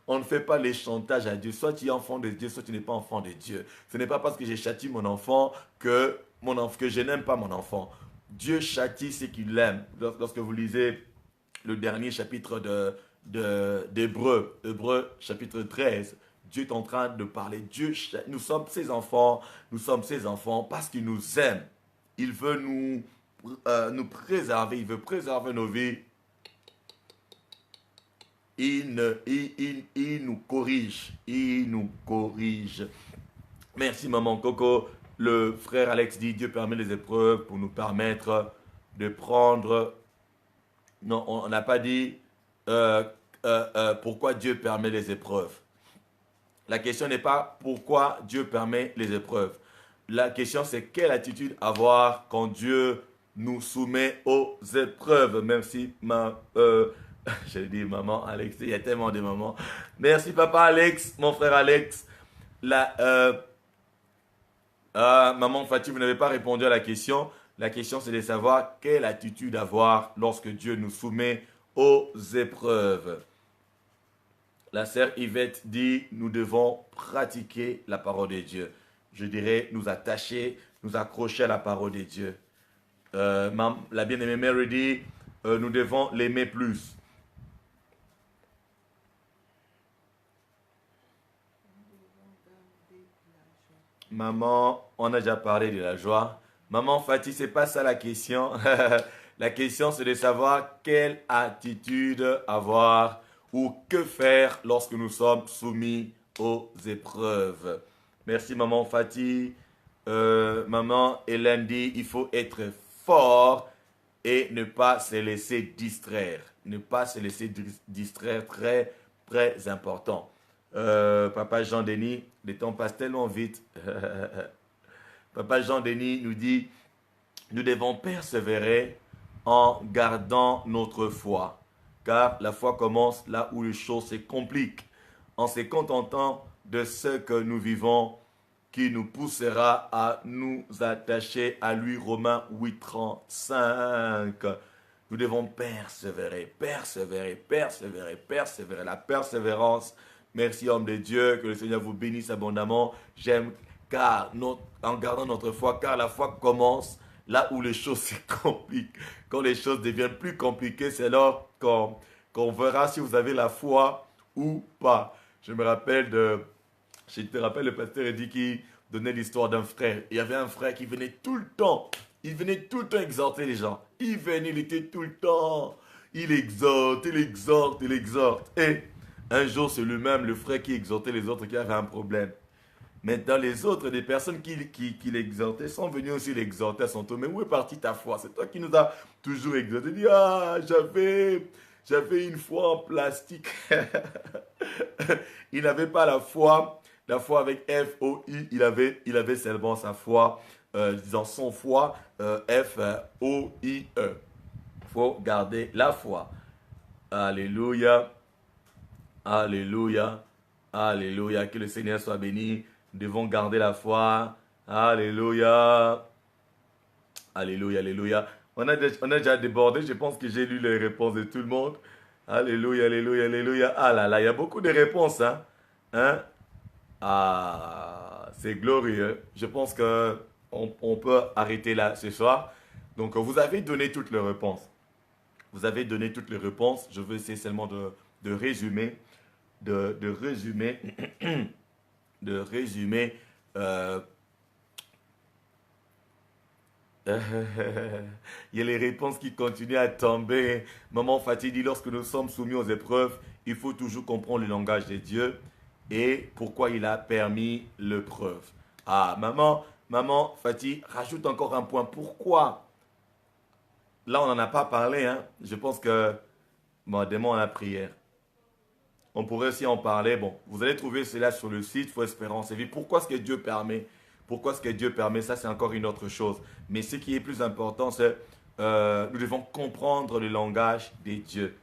on ne fait pas les chantages à Dieu. Soit tu es enfant de Dieu, soit tu n'es pas enfant de Dieu. Ce n'est pas parce que j'ai châtié mon enfant que je n'aime pas mon enfant. Dieu châtie ce qu'il aime. Lorsque vous lisez le dernier chapitre d'Hébreux, Hébreux chapitre 13, Dieu est en train de parler. Nous sommes ses enfants parce qu'il nous aime. Il veut nous préserver, il veut préserver nos vies. Il nous corrige, Merci maman Coco. Le frère Alex dit, Dieu permet les épreuves pour nous permettre de prendre... Non, on n'a pas dit pourquoi Dieu permet les épreuves. La question n'est pas pourquoi Dieu permet les épreuves. La question c'est quelle attitude avoir quand Dieu nous soumet aux épreuves. Même si j'ai dit maman Alex, il y a tellement de mamans. Merci papa Alex, mon frère Alex. Maman Fatih, vous n'avez pas répondu à la question. La question, c'est de savoir quelle attitude avoir lorsque Dieu nous soumet aux épreuves. La sœur Yvette dit, nous devons pratiquer la parole de Dieu. Je dirais, nous attacher, nous accrocher à la parole de Dieu. La bien-aimée Mary dit, nous devons l'aimer plus. Maman, on a déjà parlé de la joie. Maman Fatih, c'est pas ça la question. La question, c'est de savoir quelle attitude avoir ou que faire lorsque nous sommes soumis aux épreuves. Merci maman Fatih. Maman Hélène dit, il faut être fort et ne pas se laisser distraire. Ne pas se laisser distraire, très, très important. Papa Jean-Denis, le temps passe tellement vite. Papa Jean-Denis nous dit, nous devons persévérer en gardant notre foi. Car la foi commence là où les choses se compliquent. En se contentant de ce que nous vivons, qui nous poussera à nous attacher à lui. Romains 8, 35. Nous devons persévérer. La persévérance. Merci homme de Dieu, que le Seigneur vous bénisse abondamment. J'aime en gardant notre foi, car la foi commence là où les choses se compliquent. Quand les choses deviennent plus compliquées, c'est là qu'on verra si vous avez la foi ou pas. Je te rappelle, le pasteur Eddy qui donnait l'histoire d'un frère. Il y avait un frère qui venait tout le temps. Il venait tout le temps exhorter les gens. Il était tout le temps. Il exhorte. Et un jour, c'est lui-même, le frère qui exhortait les autres, qui avait un problème. Maintenant, les autres, des personnes qui l'exhortaient, sont venus aussi l'exhorter à son tour. Mais où est partie ta foi? C'est toi qui nous as toujours exhorté. Il dit, j'avais une foi en plastique. Il n'avait pas la foi avec F-O-I. Il avait seulement sa foi, disons son foi, F-O-I-E. Il faut garder la foi. Alléluia. Alléluia. Alléluia. Que le Seigneur soit béni. Nous devons garder la foi. Alléluia. Alléluia, alléluia. On a déjà débordé. Je pense que j'ai lu les réponses de tout le monde. Alléluia, alléluia, alléluia. Ah là là, il y a beaucoup de réponses. Ah, c'est glorieux. Je pense qu'on peut arrêter là ce soir. Donc, vous avez donné toutes les réponses. Je vais essayer seulement de résumer, il y a les réponses qui continuent à tomber. Maman Fatih dit, lorsque nous sommes soumis aux épreuves, il faut toujours comprendre le langage de Dieu et pourquoi il a permis l'épreuve. Ah, maman Fatih, rajoute encore un point. Pourquoi? Là, on n'en a pas parlé. Hein. Je pense que, bon, demande la prière. On pourrait aussi en parler. Bon, vous allez trouver cela sur le site Foi Espérance et Vie. Pourquoi est-ce que Dieu permet? Pourquoi est-ce que Dieu permet? Ça, c'est encore une autre chose. Mais ce qui est plus important, c'est nous devons comprendre le langage des dieux.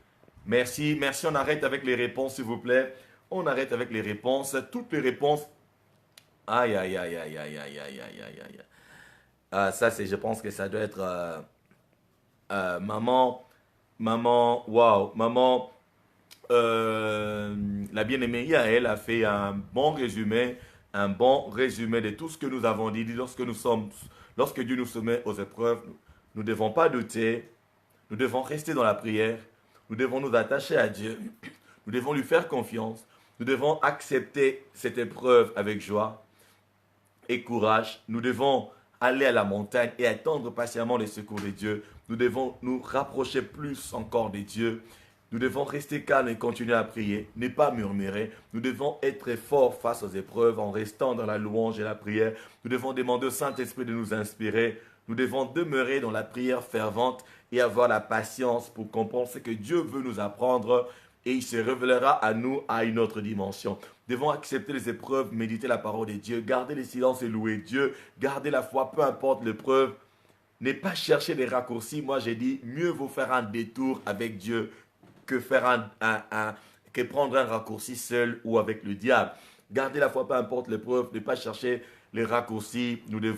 Merci. Merci. On arrête avec les réponses, s'il vous plaît. On arrête avec les réponses. Toutes les réponses. Aïe, aïe, aïe, aïe, aïe, aïe, aïe, aïe, aïe, aïe. Ça, c'est, je pense que ça doit être maman, waouh, maman, la bien-aimée Yael a fait un bon résumé de tout ce que nous avons dit. Lorsque Dieu nous soumet aux épreuves, nous ne devons pas douter, nous devons rester dans la prière, nous devons nous attacher à Dieu, nous devons lui faire confiance, nous devons accepter cette épreuve avec joie et courage. Nous devons aller à la montagne et attendre patiemment les secours de Dieu. Nous devons nous rapprocher plus encore de Dieu. Nous devons rester calmes et continuer à prier, ne pas murmurer. Nous devons être forts face aux épreuves en restant dans la louange et la prière. Nous devons demander au Saint-Esprit de nous inspirer. Nous devons demeurer dans la prière fervente et avoir la patience pour comprendre ce que Dieu veut nous apprendre et il se révélera à nous à une autre dimension. Nous devons accepter les épreuves, méditer la parole de Dieu, garder le silence et louer Dieu, garder la foi, peu importe l'épreuve. Ne pas chercher des raccourcis. Moi, j'ai dit, mieux vaut faire un détour avec Dieu que que prendre un raccourci seul ou avec le diable. Garder la foi, peu importe l'épreuve, ne pas chercher les raccourcis. Nous ne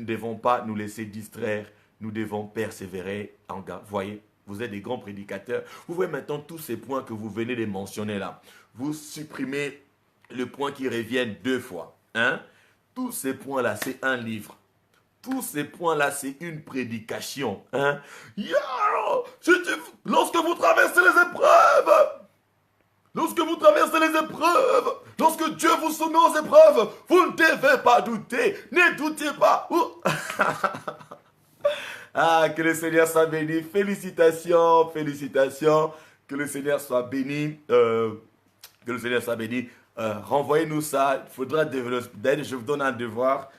devons pas nous laisser distraire. Nous devons persévérer en garde. Voyez, vous êtes des grands prédicateurs. Vous voyez maintenant tous ces points que vous venez de mentionner là. Vous supprimez le point qui revient 2 fois. Hein? Tous ces points-là, c'est un livre. Tous ces points-là, c'est une prédication. Hein? Lorsque vous traversez les épreuves, lorsque Dieu vous soumet aux épreuves, vous ne devez pas douter. Ne doutez pas. Ah, que le Seigneur soit béni. Félicitations. Que le Seigneur soit béni. Renvoyez-nous ça. Il faudra développer. Je vous donne un devoir.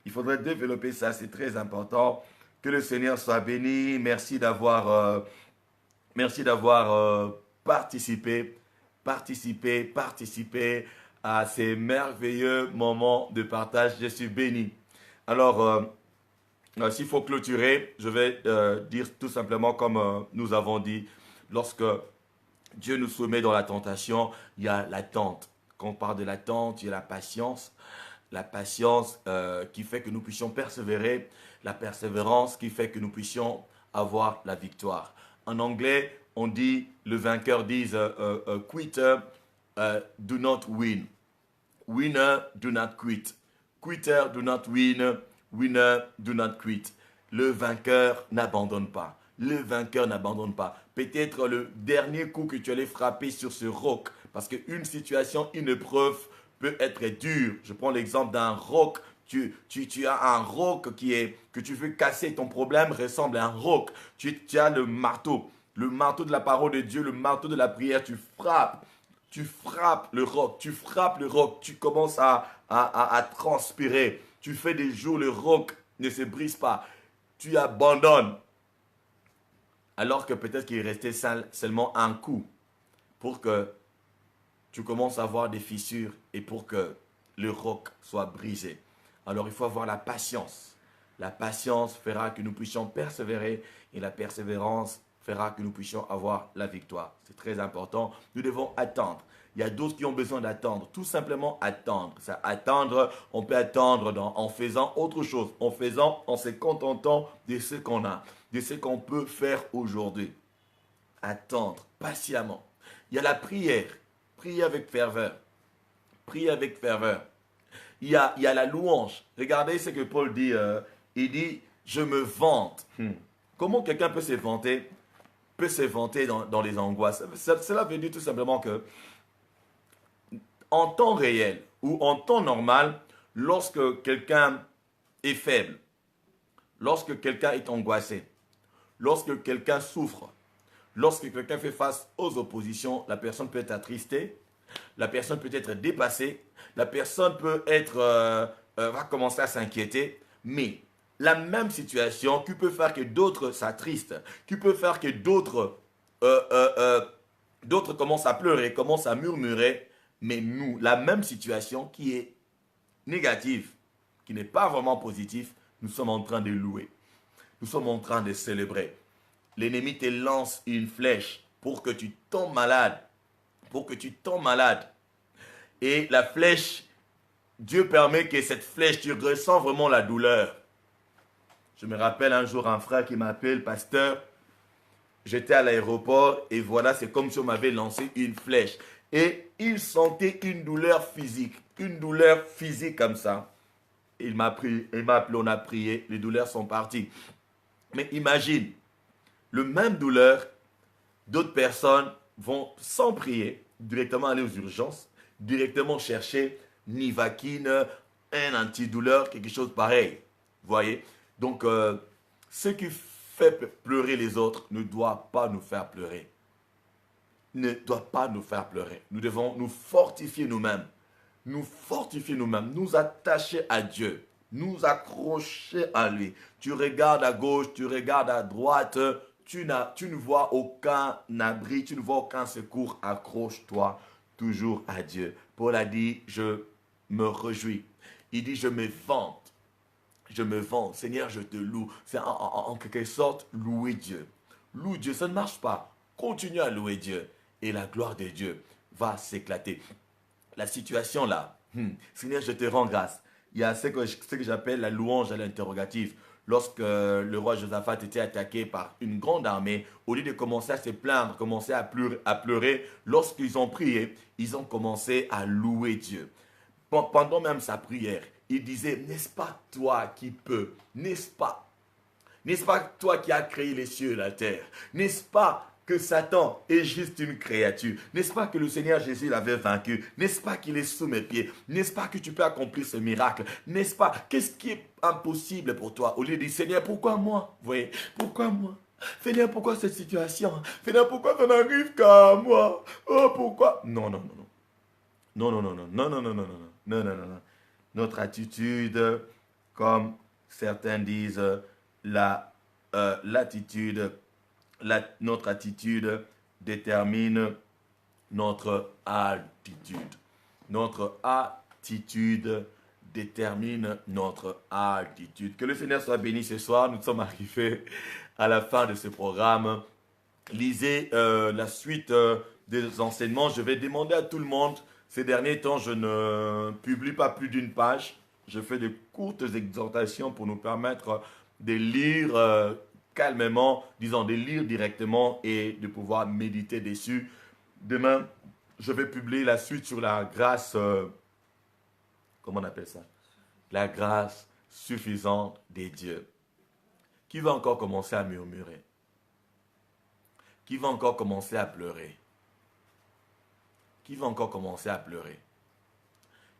Il faudrait développer ça, c'est très important. Que le Seigneur soit béni. Merci d'avoir participé à ces merveilleux moments de partage. Je suis béni. Alors, s'il faut clôturer, je vais dire tout simplement comme nous avons dit, lorsque Dieu nous soumet dans la tentation, il y a l'attente. Quand on parle de l'attente, il y a la patience. La patience qui fait que nous puissions persévérer, la persévérance qui fait que nous puissions avoir la victoire. En anglais, on dit, le vainqueur dit, quitter do not win. Winner do not quit. Quitter do not win. Winner do not quit. Le vainqueur n'abandonne pas. Le vainqueur n'abandonne pas. Peut-être le dernier coup que tu allais frapper sur ce roc, parce qu'une situation, une épreuve, peut être dur. Je prends l'exemple d'un roc. Tu as un roc que tu veux casser. Ton problème ressemble à un roc. Tu as le marteau de la parole de Dieu, le marteau de la prière. Tu frappes le roc. Tu commences à transpirer. Tu fais des jours, le roc ne se brise pas. Tu abandonnes. Alors que peut-être qu'il restait seulement un coup pour que tu commences à avoir des fissures et pour que le roc soit brisé. Alors il faut avoir la patience. La patience fera que nous puissions persévérer et la persévérance fera que nous puissions avoir la victoire. C'est très important. Nous devons attendre. Il y a d'autres qui ont besoin d'attendre. Tout simplement attendre. Ça, attendre, on peut attendre en faisant autre chose. En se contentant de ce qu'on a, de ce qu'on peut faire aujourd'hui. Attendre patiemment. Il y a la prière. Priez avec ferveur. Priez avec ferveur. Il y a la louange. Regardez ce que Paul dit. Il dit, je me vante. Comment quelqu'un peut se vanter? peut s'éventer dans les angoisses. Cela veut dire tout simplement que en temps réel ou en temps normal, lorsque quelqu'un est faible, lorsque quelqu'un est angoissé, lorsque quelqu'un souffre, lorsque quelqu'un fait face aux oppositions, la personne peut être attristée, la personne peut être dépassée, la personne peut être, va commencer à s'inquiéter, mais la même situation qui peut faire que d'autres s'attristent, qui peut faire que d'autres commencent à pleurer, commencent à murmurer, mais nous, la même situation qui est négative, qui n'est pas vraiment positive, nous sommes en train de louer. Nous sommes en train de célébrer. L'ennemi te lance une flèche pour que tu tombes malade. Pour que tu tombes malade. Et la flèche, Dieu permet que cette flèche, tu ressens vraiment la douleur. Je me rappelle un jour un frère qui m'appelle, pasteur, j'étais à l'aéroport et voilà, c'est comme si on m'avait lancé une flèche. Et il sentait une douleur physique comme ça. Il m'a appelé, on a prié, les douleurs sont parties. Mais imagine, le même douleur, d'autres personnes vont sans prier, directement aller aux urgences, directement chercher Nivaquine, un antidouleur, quelque chose pareil. Vous voyez? Donc, ce qui fait pleurer les autres ne doit pas nous faire pleurer. Ne doit pas nous faire pleurer. Nous devons nous fortifier nous-mêmes. Nous fortifier nous-mêmes. Nous attacher à Dieu. Nous accrocher à lui. Tu regardes à gauche, tu regardes à droite. Tu ne vois aucun abri, tu ne vois aucun secours. Accroche-toi toujours à Dieu. Paul a dit, je me réjouis. Il dit, je me vante. Je me vante. Seigneur, je te loue. C'est en quelque sorte louer Dieu. Loue Dieu, ça ne marche pas. Continue à louer Dieu. Et la gloire de Dieu va s'éclater. La situation là, Seigneur, je te rends grâce. Il y a ce que j'appelle la louange à l'interrogatif. Lorsque le roi Josaphat était attaqué par une grande armée, au lieu de commencer à se plaindre, commencer à pleurer, lorsqu'ils ont prié, ils ont commencé à louer Dieu. Pendant même sa prière, il disait, n'est-ce pas toi qui peux, n'est-ce pas toi qui as créé les cieux et la terre, n'est-ce pas que Satan est juste une créature? N'est-ce pas que le Seigneur Jésus l'avait vaincu? N'est-ce pas qu'il est sous mes pieds? N'est-ce pas que tu peux accomplir ce miracle? N'est-ce pas? Qu'est-ce qui est impossible pour toi? Au lieu de dire, Seigneur, pourquoi moi? Vous voyez, pourquoi moi? Seigneur, pourquoi cette situation? Seigneur, pourquoi ça n'arrive qu'à moi? Oh, pourquoi? Non. Non. Notre attitude, comme certains disent, notre attitude détermine notre altitude. Notre attitude détermine notre altitude. Que le Seigneur soit béni ce soir. Nous sommes arrivés à la fin de ce programme. Lisez la suite des enseignements. Je vais demander à tout le monde. Ces derniers temps, je ne publie pas plus d'une page. Je fais de courtes exhortations pour nous permettre de lire calmement, disons, de lire directement et de pouvoir méditer dessus. Demain, je vais publier la suite sur la grâce, comment on appelle ça? La grâce suffisante des dieux. Qui va encore commencer à murmurer? Qui va encore commencer à pleurer? Qui va encore commencer à pleurer?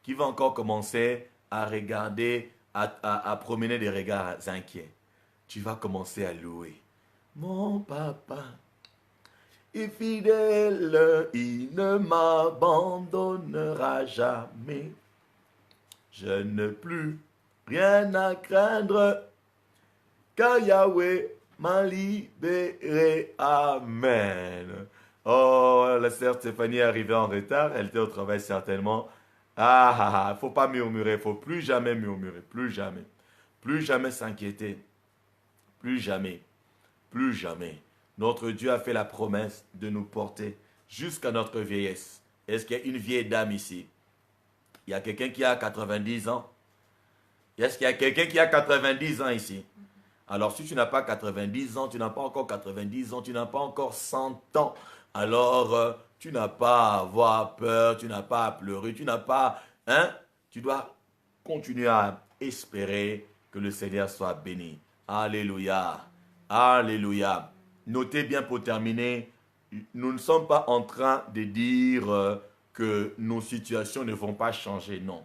Qui va encore commencer à regarder, à promener des regards inquiets? Tu vas commencer à louer. Mon papa est fidèle, il ne m'abandonnera jamais. Je n'ai plus rien à craindre, car Yahweh m'a libéré. Amen. Oh, la sœur Stéphanie est arrivée en retard, elle était au travail certainement. Faut pas murmurer, faut plus jamais murmurer, plus jamais. Plus jamais s'inquiéter. Plus jamais. Notre Dieu a fait la promesse de nous porter jusqu'à notre vieillesse. Est-ce qu'il y a une vieille dame ici? Il y a quelqu'un qui a 90 ans? Est-ce qu'il y a quelqu'un qui a 90 ans ici? Alors, si tu n'as pas 90 ans, tu n'as pas encore 90 ans, tu n'as pas encore 100 ans, alors tu n'as pas à avoir peur, tu n'as pas à pleurer, tu n'as pas... Tu dois continuer à espérer que le Seigneur soit béni. Alléluia. Alléluia. notez bien pour terminer, nous ne sommes pas en train de dire que nos situations ne vont pas changer, non.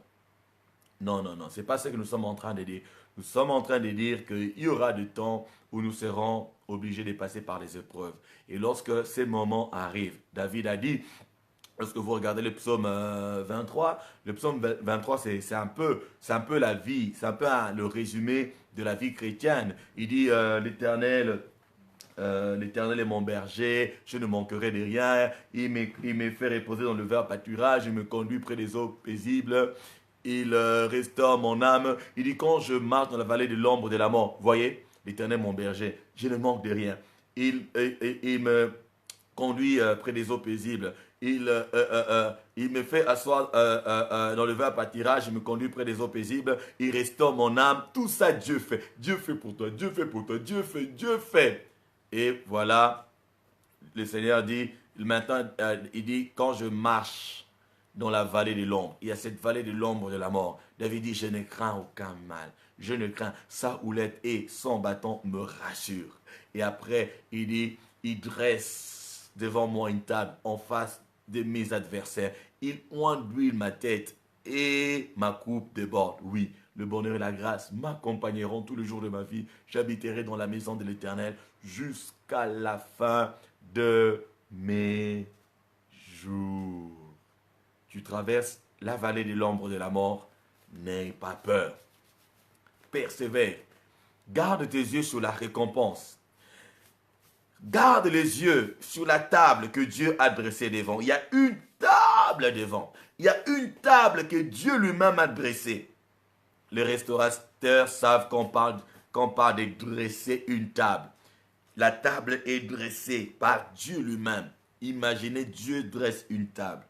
Non, non, non, ce n'est pas ce que nous sommes en train de dire. Nous sommes en train de dire qu'il y aura des temps où nous serons obligés de passer par les épreuves. Et lorsque ces moments arrivent, David a dit, lorsque vous regardez le psaume 23, le psaume 23 c'est un peu la vie, c'est un peu le résumé de la vie chrétienne. Il dit l'Éternel est mon berger, je ne manquerai de rien, il me fait reposer dans le vert pâturage, il me conduit près des eaux paisibles, il restaure mon âme. Il dit quand je marche dans la vallée de l'ombre de la mort, voyez, l'Éternel est mon berger, je ne manque de rien. Il me conduit près des eaux paisibles. Il me fait asseoir dans le vert pâturage, il me conduit près des eaux paisibles, il restaure mon âme. Tout ça, Dieu fait. Dieu fait pour toi, Dieu fait pour toi, Dieu fait, Dieu fait. Et voilà, le Seigneur dit, maintenant, il dit, quand je marche dans la vallée de l'ombre, il y a cette vallée de l'ombre de la mort. David dit, je ne crains aucun mal. Je ne crains, sa houlette et son bâton me rassurent. Et après, il dit, il dresse devant moi une table en face de mes adversaires. Il oint d'huile ma tête et ma coupe déborde. Oui, le bonheur et la grâce m'accompagneront tous les jours de ma vie. J'habiterai dans la maison de l'Éternel jusqu'à la fin de mes jours. Tu traverses la vallée de l'ombre de la mort, n'aie pas peur. Persévère. Garde tes yeux sur la récompense. Garde les yeux sur la table que Dieu a dressée devant. Il y a une table devant. Il y a une table que Dieu lui-même a dressée. Les restaurateurs savent qu'on parle de dresser une table. La table est dressée par Dieu lui-même. Imaginez, Dieu dresse une table.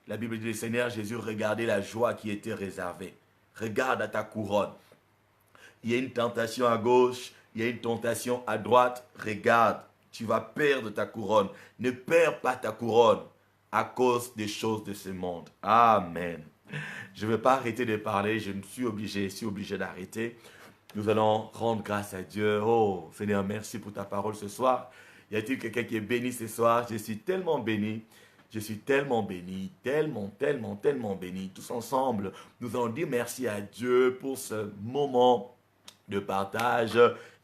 La Bible dit, le Seigneur Jésus, regardez la joie qui était réservée. Regarde à ta couronne. Il y a une tentation à gauche, il y a une tentation à droite. Regarde, tu vas perdre ta couronne. Ne perds pas ta couronne à cause des choses de ce monde. Amen. Je ne vais pas arrêter de parler, je suis obligé d'arrêter. Nous allons rendre grâce à Dieu. Oh Seigneur, merci pour ta parole ce soir. Y a-t-il quelqu'un qui est béni ce soir? Je suis tellement béni. Je suis tellement béni, tellement béni. Tous ensemble, nous allons dire merci à Dieu pour ce moment de partage.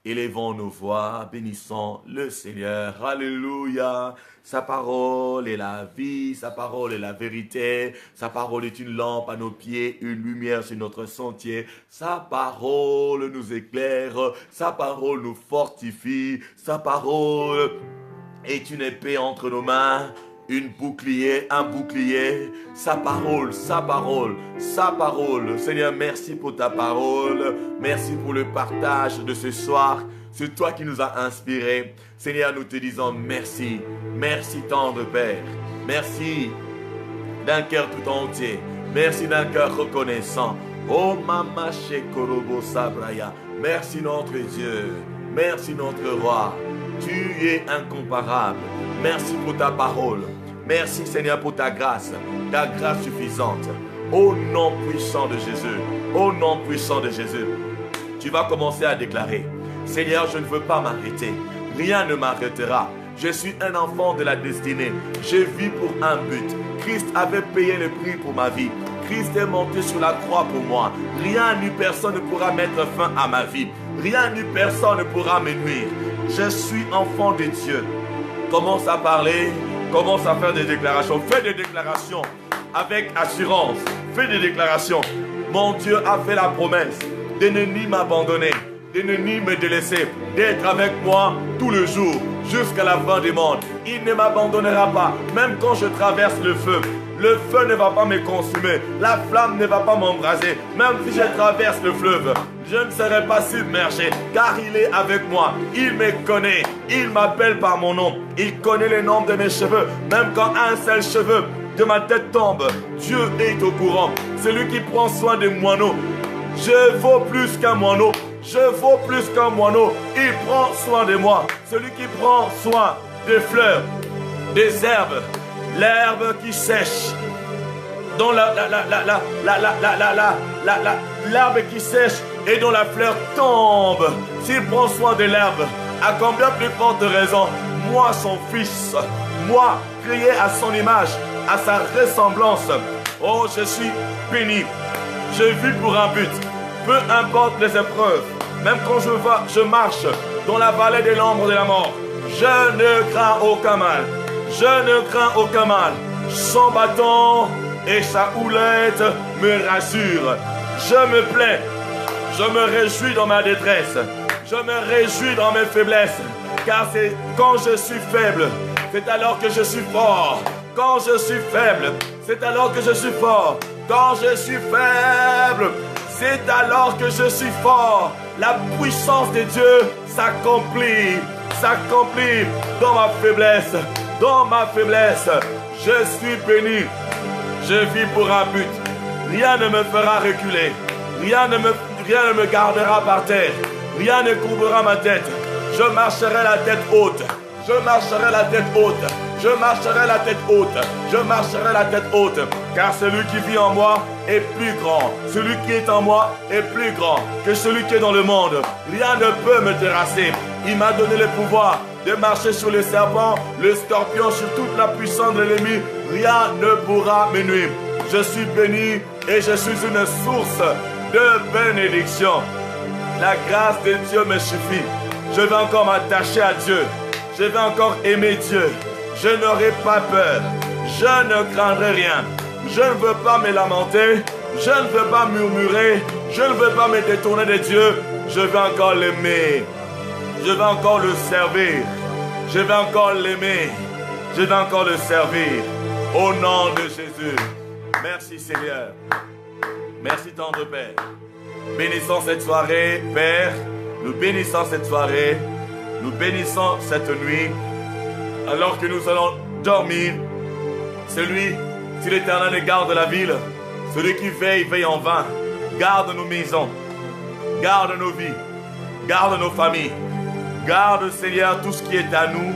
Élevons nos voix, bénissons le Seigneur. Alléluia. Sa parole est la vie, sa parole est la vérité. Sa parole est une lampe à nos pieds, une lumière sur notre sentier. Sa parole nous éclaire, sa parole nous fortifie. Sa parole est une épée entre nos mains. Un bouclier, sa parole. Seigneur, merci pour ta parole. Merci pour le partage de ce soir. C'est toi qui nous as inspirés. Seigneur, nous te disons merci. Merci tendre Père. Merci d'un cœur tout entier. Merci d'un cœur reconnaissant. Oh Mama Shekorobo Sabraya. Merci notre Dieu. Merci notre Roi. Tu es incomparable. Merci pour ta parole. Merci Seigneur pour ta grâce suffisante. Au nom puissant de Jésus. Au nom puissant de Jésus. Tu vas commencer à déclarer, Seigneur, je ne veux pas m'arrêter. Rien ne m'arrêtera. Je suis un enfant de la destinée. Je vis pour un but. Christ avait payé le prix pour ma vie. Christ est monté sur la croix pour moi. Rien ni personne ne pourra mettre fin à ma vie. Rien ni personne ne pourra me nuire. Je suis enfant de Dieu. Commence à parler, commence à faire des déclarations. Fais des déclarations avec assurance. Fais des déclarations. Mon Dieu a fait la promesse de ne ni m'abandonner, de ne ni me délaisser, d'être avec moi tout le jour, jusqu'à la fin du monde. Il ne m'abandonnera pas, même quand je traverse le feu. Le feu ne va pas me consumer, la flamme ne va pas m'embraser. Même si je traverse le fleuve, je ne serai pas submergé, car il est avec moi. Il me connaît, il m'appelle par mon nom. Il connaît le nombre de mes cheveux, même quand un seul cheveu de ma tête tombe. Dieu est au courant, c'est lui qui prend soin des moineaux. Je vaux plus qu'un moineau, je vaux plus qu'un moineau. Il prend soin de moi, celui qui prend soin des fleurs, des herbes. L'herbe qui sèche, dont l'herbe qui sèche et dont la fleur tombe. S'il prend soin de l'herbe, À combien plus forte raison, moi son fils, moi créé à son image, à sa ressemblance. Oh, je suis béni. Je vis pour un but. Peu importe les épreuves, même quand je marche dans la vallée de l'ombre de la mort, je ne crains aucun mal. Je ne crains aucun mal. Son bâton et sa houlette me rassurent. Je me plais. Je me réjouis dans ma détresse. Je me réjouis dans mes faiblesses. Car c'est quand je suis faible, c'est alors que je suis fort. Quand je suis faible, c'est alors que je suis fort. Quand je suis faible, c'est alors que je suis fort. La puissance de Dieu s'accomplit dans ma faiblesse. Dans ma faiblesse, je suis béni. Je vis pour un but. Rien ne me fera reculer. Rien ne me gardera par terre. Rien ne couvrira ma tête. Je marcherai la tête haute. Je marcherai la tête haute. Je marcherai la tête haute. Je marcherai la tête haute. Car celui qui vit en moi est plus grand. Celui qui est en moi est plus grand que celui qui est dans le monde. Rien ne peut me terrasser. Il m'a donné le pouvoir de marcher sur le serpent, le scorpion, sur toute la puissance de l'ennemi. Rien ne pourra me nuire. Je suis béni et je suis une source de bénédiction. La grâce de Dieu me suffit. Je vais encore m'attacher à Dieu. Je vais encore aimer Dieu. Je n'aurai pas peur. Je ne craindrai rien. Je ne veux pas me lamenter. Je ne veux pas murmurer. Je ne veux pas me détourner de Dieu. Je vais encore l'aimer. Je vais encore le servir. Je vais encore l'aimer. Je vais encore le servir. Au nom de Jésus. Merci Seigneur. Merci tendre Père. Bénissons cette soirée, Père. Nous bénissons cette soirée. Nous bénissons cette nuit. Alors que nous allons dormir, celui, si l'Éternel garde la ville, celui qui veille, veille en vain. Garde nos maisons. Garde nos vies. Garde nos familles. Garde, Seigneur, tout ce qui est à nous.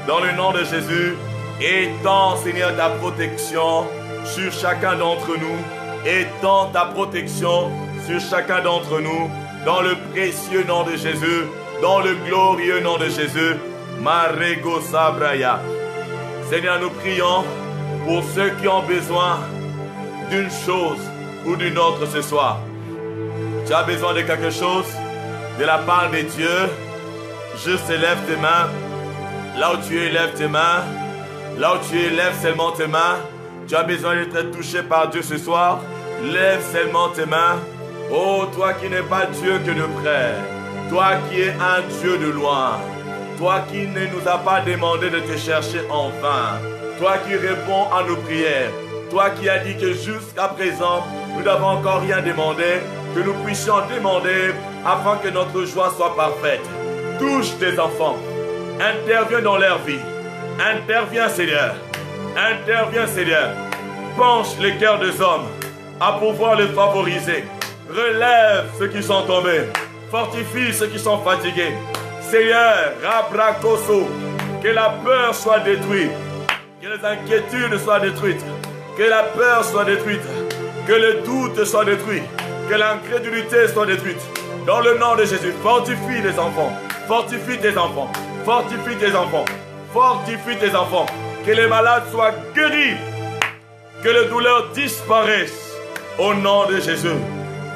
Dans le nom de Jésus. Étends, Seigneur, ta protection sur chacun d'entre nous. Étends ta protection sur chacun d'entre nous. Dans le précieux nom de Jésus. Dans le glorieux nom de Jésus. Marego Sabraya. Seigneur, nous prions pour ceux qui ont besoin d'une chose ou d'une autre ce soir. Tu as besoin de quelque chose de la part de Dieu. Juste lève tes mains. Là où tu es, lève tes mains. Là où tu es, lève seulement tes mains. Tu as besoin d'être touché par Dieu ce soir. Lève seulement tes mains. Oh, toi qui n'es pas Dieu que de près. Toi qui es un Dieu de loin. Toi qui ne nous as pas demandé de te chercher en vain. Toi qui réponds à nos prières. Toi qui as dit que jusqu'à présent, nous n'avons encore rien demandé. Que nous puissions demander afin que notre joie soit parfaite. Touche tes enfants. Interviens dans leur vie. Interviens, Seigneur. Interviens, Seigneur. Penche les cœurs des hommes à pouvoir les favoriser. Relève ceux qui sont tombés. Fortifie ceux qui sont fatigués. Seigneur, Rabrakoso, que la peur soit détruite. Que les inquiétudes soient détruites. Que la peur soit détruite. Que le doute soit détruit. Que l'incrédulité soit détruite. Dans le nom de Jésus, fortifie les enfants. Fortifie tes enfants. Fortifie tes enfants. Fortifie tes enfants. Que les malades soient guéris. Que les douleurs disparaissent. Au nom de Jésus.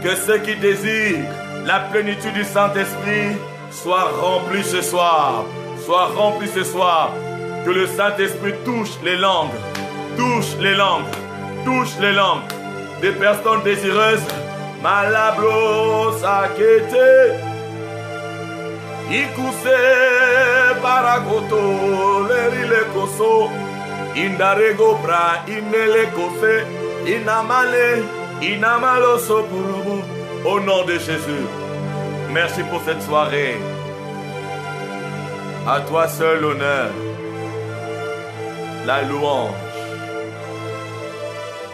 Que ceux qui désirent la plénitude du Saint-Esprit soient remplis ce soir. Soient remplis ce soir. Que le Saint-Esprit touche les langues. Touche les langues. Touche les langues. Des personnes désireuses. Malablo sakete. Ikuse barakoto lerile koso. Indarego bra inele kose. Inamale. Inamalo sopurubu. Au nom de Jésus. Merci pour cette soirée. À toi seul l'honneur, la louange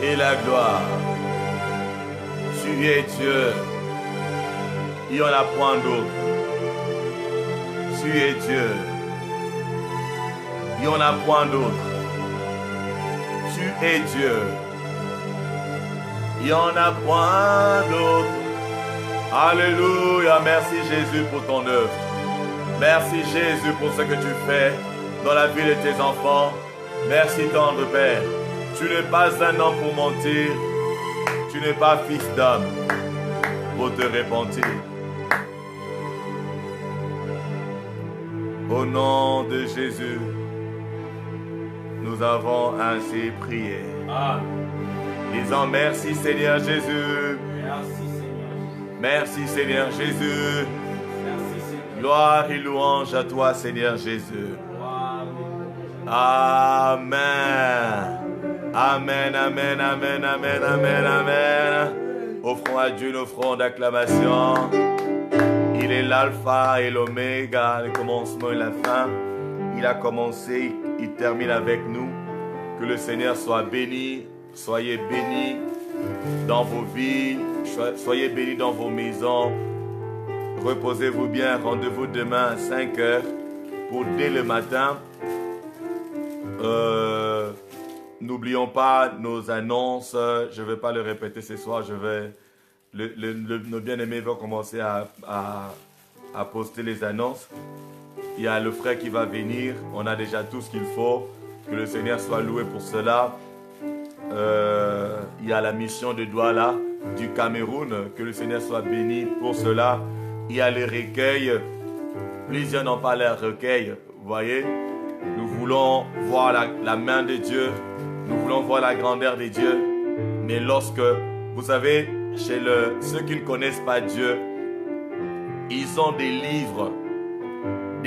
et la gloire. Tu es Dieu. Il n'y en a point d'autre. Tu es Dieu. Il n'y en a point d'autre. Tu es Dieu. Il n'y en a point d'autre. Alléluia. Merci Jésus pour ton œuvre. Merci Jésus pour ce que tu fais dans la vie de tes enfants. Merci tendre Père. Tu n'es pas un homme pour mentir. Tu n'es pas fils d'homme pour te repentir. Au nom de Jésus, nous avons ainsi prié. Amen. Disons merci Seigneur Jésus. Merci Seigneur. Merci Seigneur Jésus. Merci Seigneur. Gloire et louange à toi Seigneur Jésus. Gloire et louange. Amen. Amen, amen, amen, amen, amen, amen. Offrons à Dieu une offrande d'acclamation. Il est l'alpha et l'oméga, le commencement et la fin. Il a commencé, il termine avec nous. Que le Seigneur soit béni. Soyez bénis dans vos vies. Soyez bénis dans vos maisons. Reposez-vous bien. Rendez-vous demain à 5 heures pour dès le matin. N'oublions pas nos annonces. Je ne vais pas le répéter ce soir. Nos bien-aimés vont commencer à poster les annonces. Il y a le frère qui va venir. On a déjà tout ce qu'il faut. Que le Seigneur soit loué pour cela. Il y a la mission de Douala du Cameroun. Que le Seigneur soit béni pour cela. Il y a les recueils. Plusieurs n'ont pas leur recueil. Vous voyez, nous voulons voir la main de Dieu. Nous voulons voir la grandeur de Dieu. Mais lorsque, vous savez, chez ceux qui ne connaissent pas Dieu, ils ont des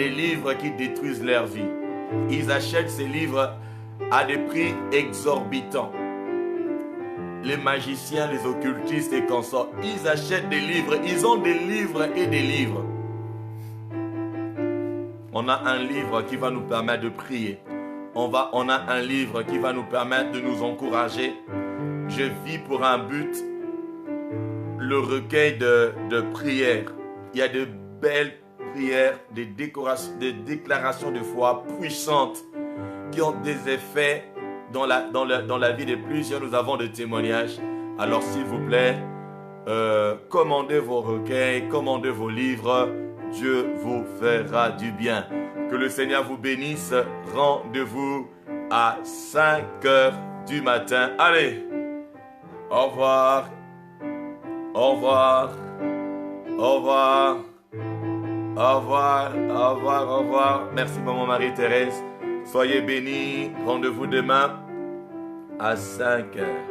livres qui détruisent leur vie. Ils achètent ces livres à des prix exorbitants. Les magiciens, les occultistes et consorts, ils achètent des livres. Ils ont des livres et des livres. On a un livre qui va nous permettre de prier. On a un livre qui va nous permettre de nous encourager. Je vis pour un but. Le recueil de prières. Il y a de belles prières, des déclarations de foi puissantes qui ont des effets dans la vie de plusieurs. Nous avons des témoignages. Alors s'il vous plaît, commandez vos recueils, commandez vos livres. Dieu vous fera du bien. Que le Seigneur vous bénisse. Rendez-vous à 5 heures du matin. Allez, au revoir. Au revoir. Au revoir. Au revoir. Au revoir. Au revoir. Merci maman Marie-Thérèse. Soyez bénis. Rendez-vous demain à 5 heures.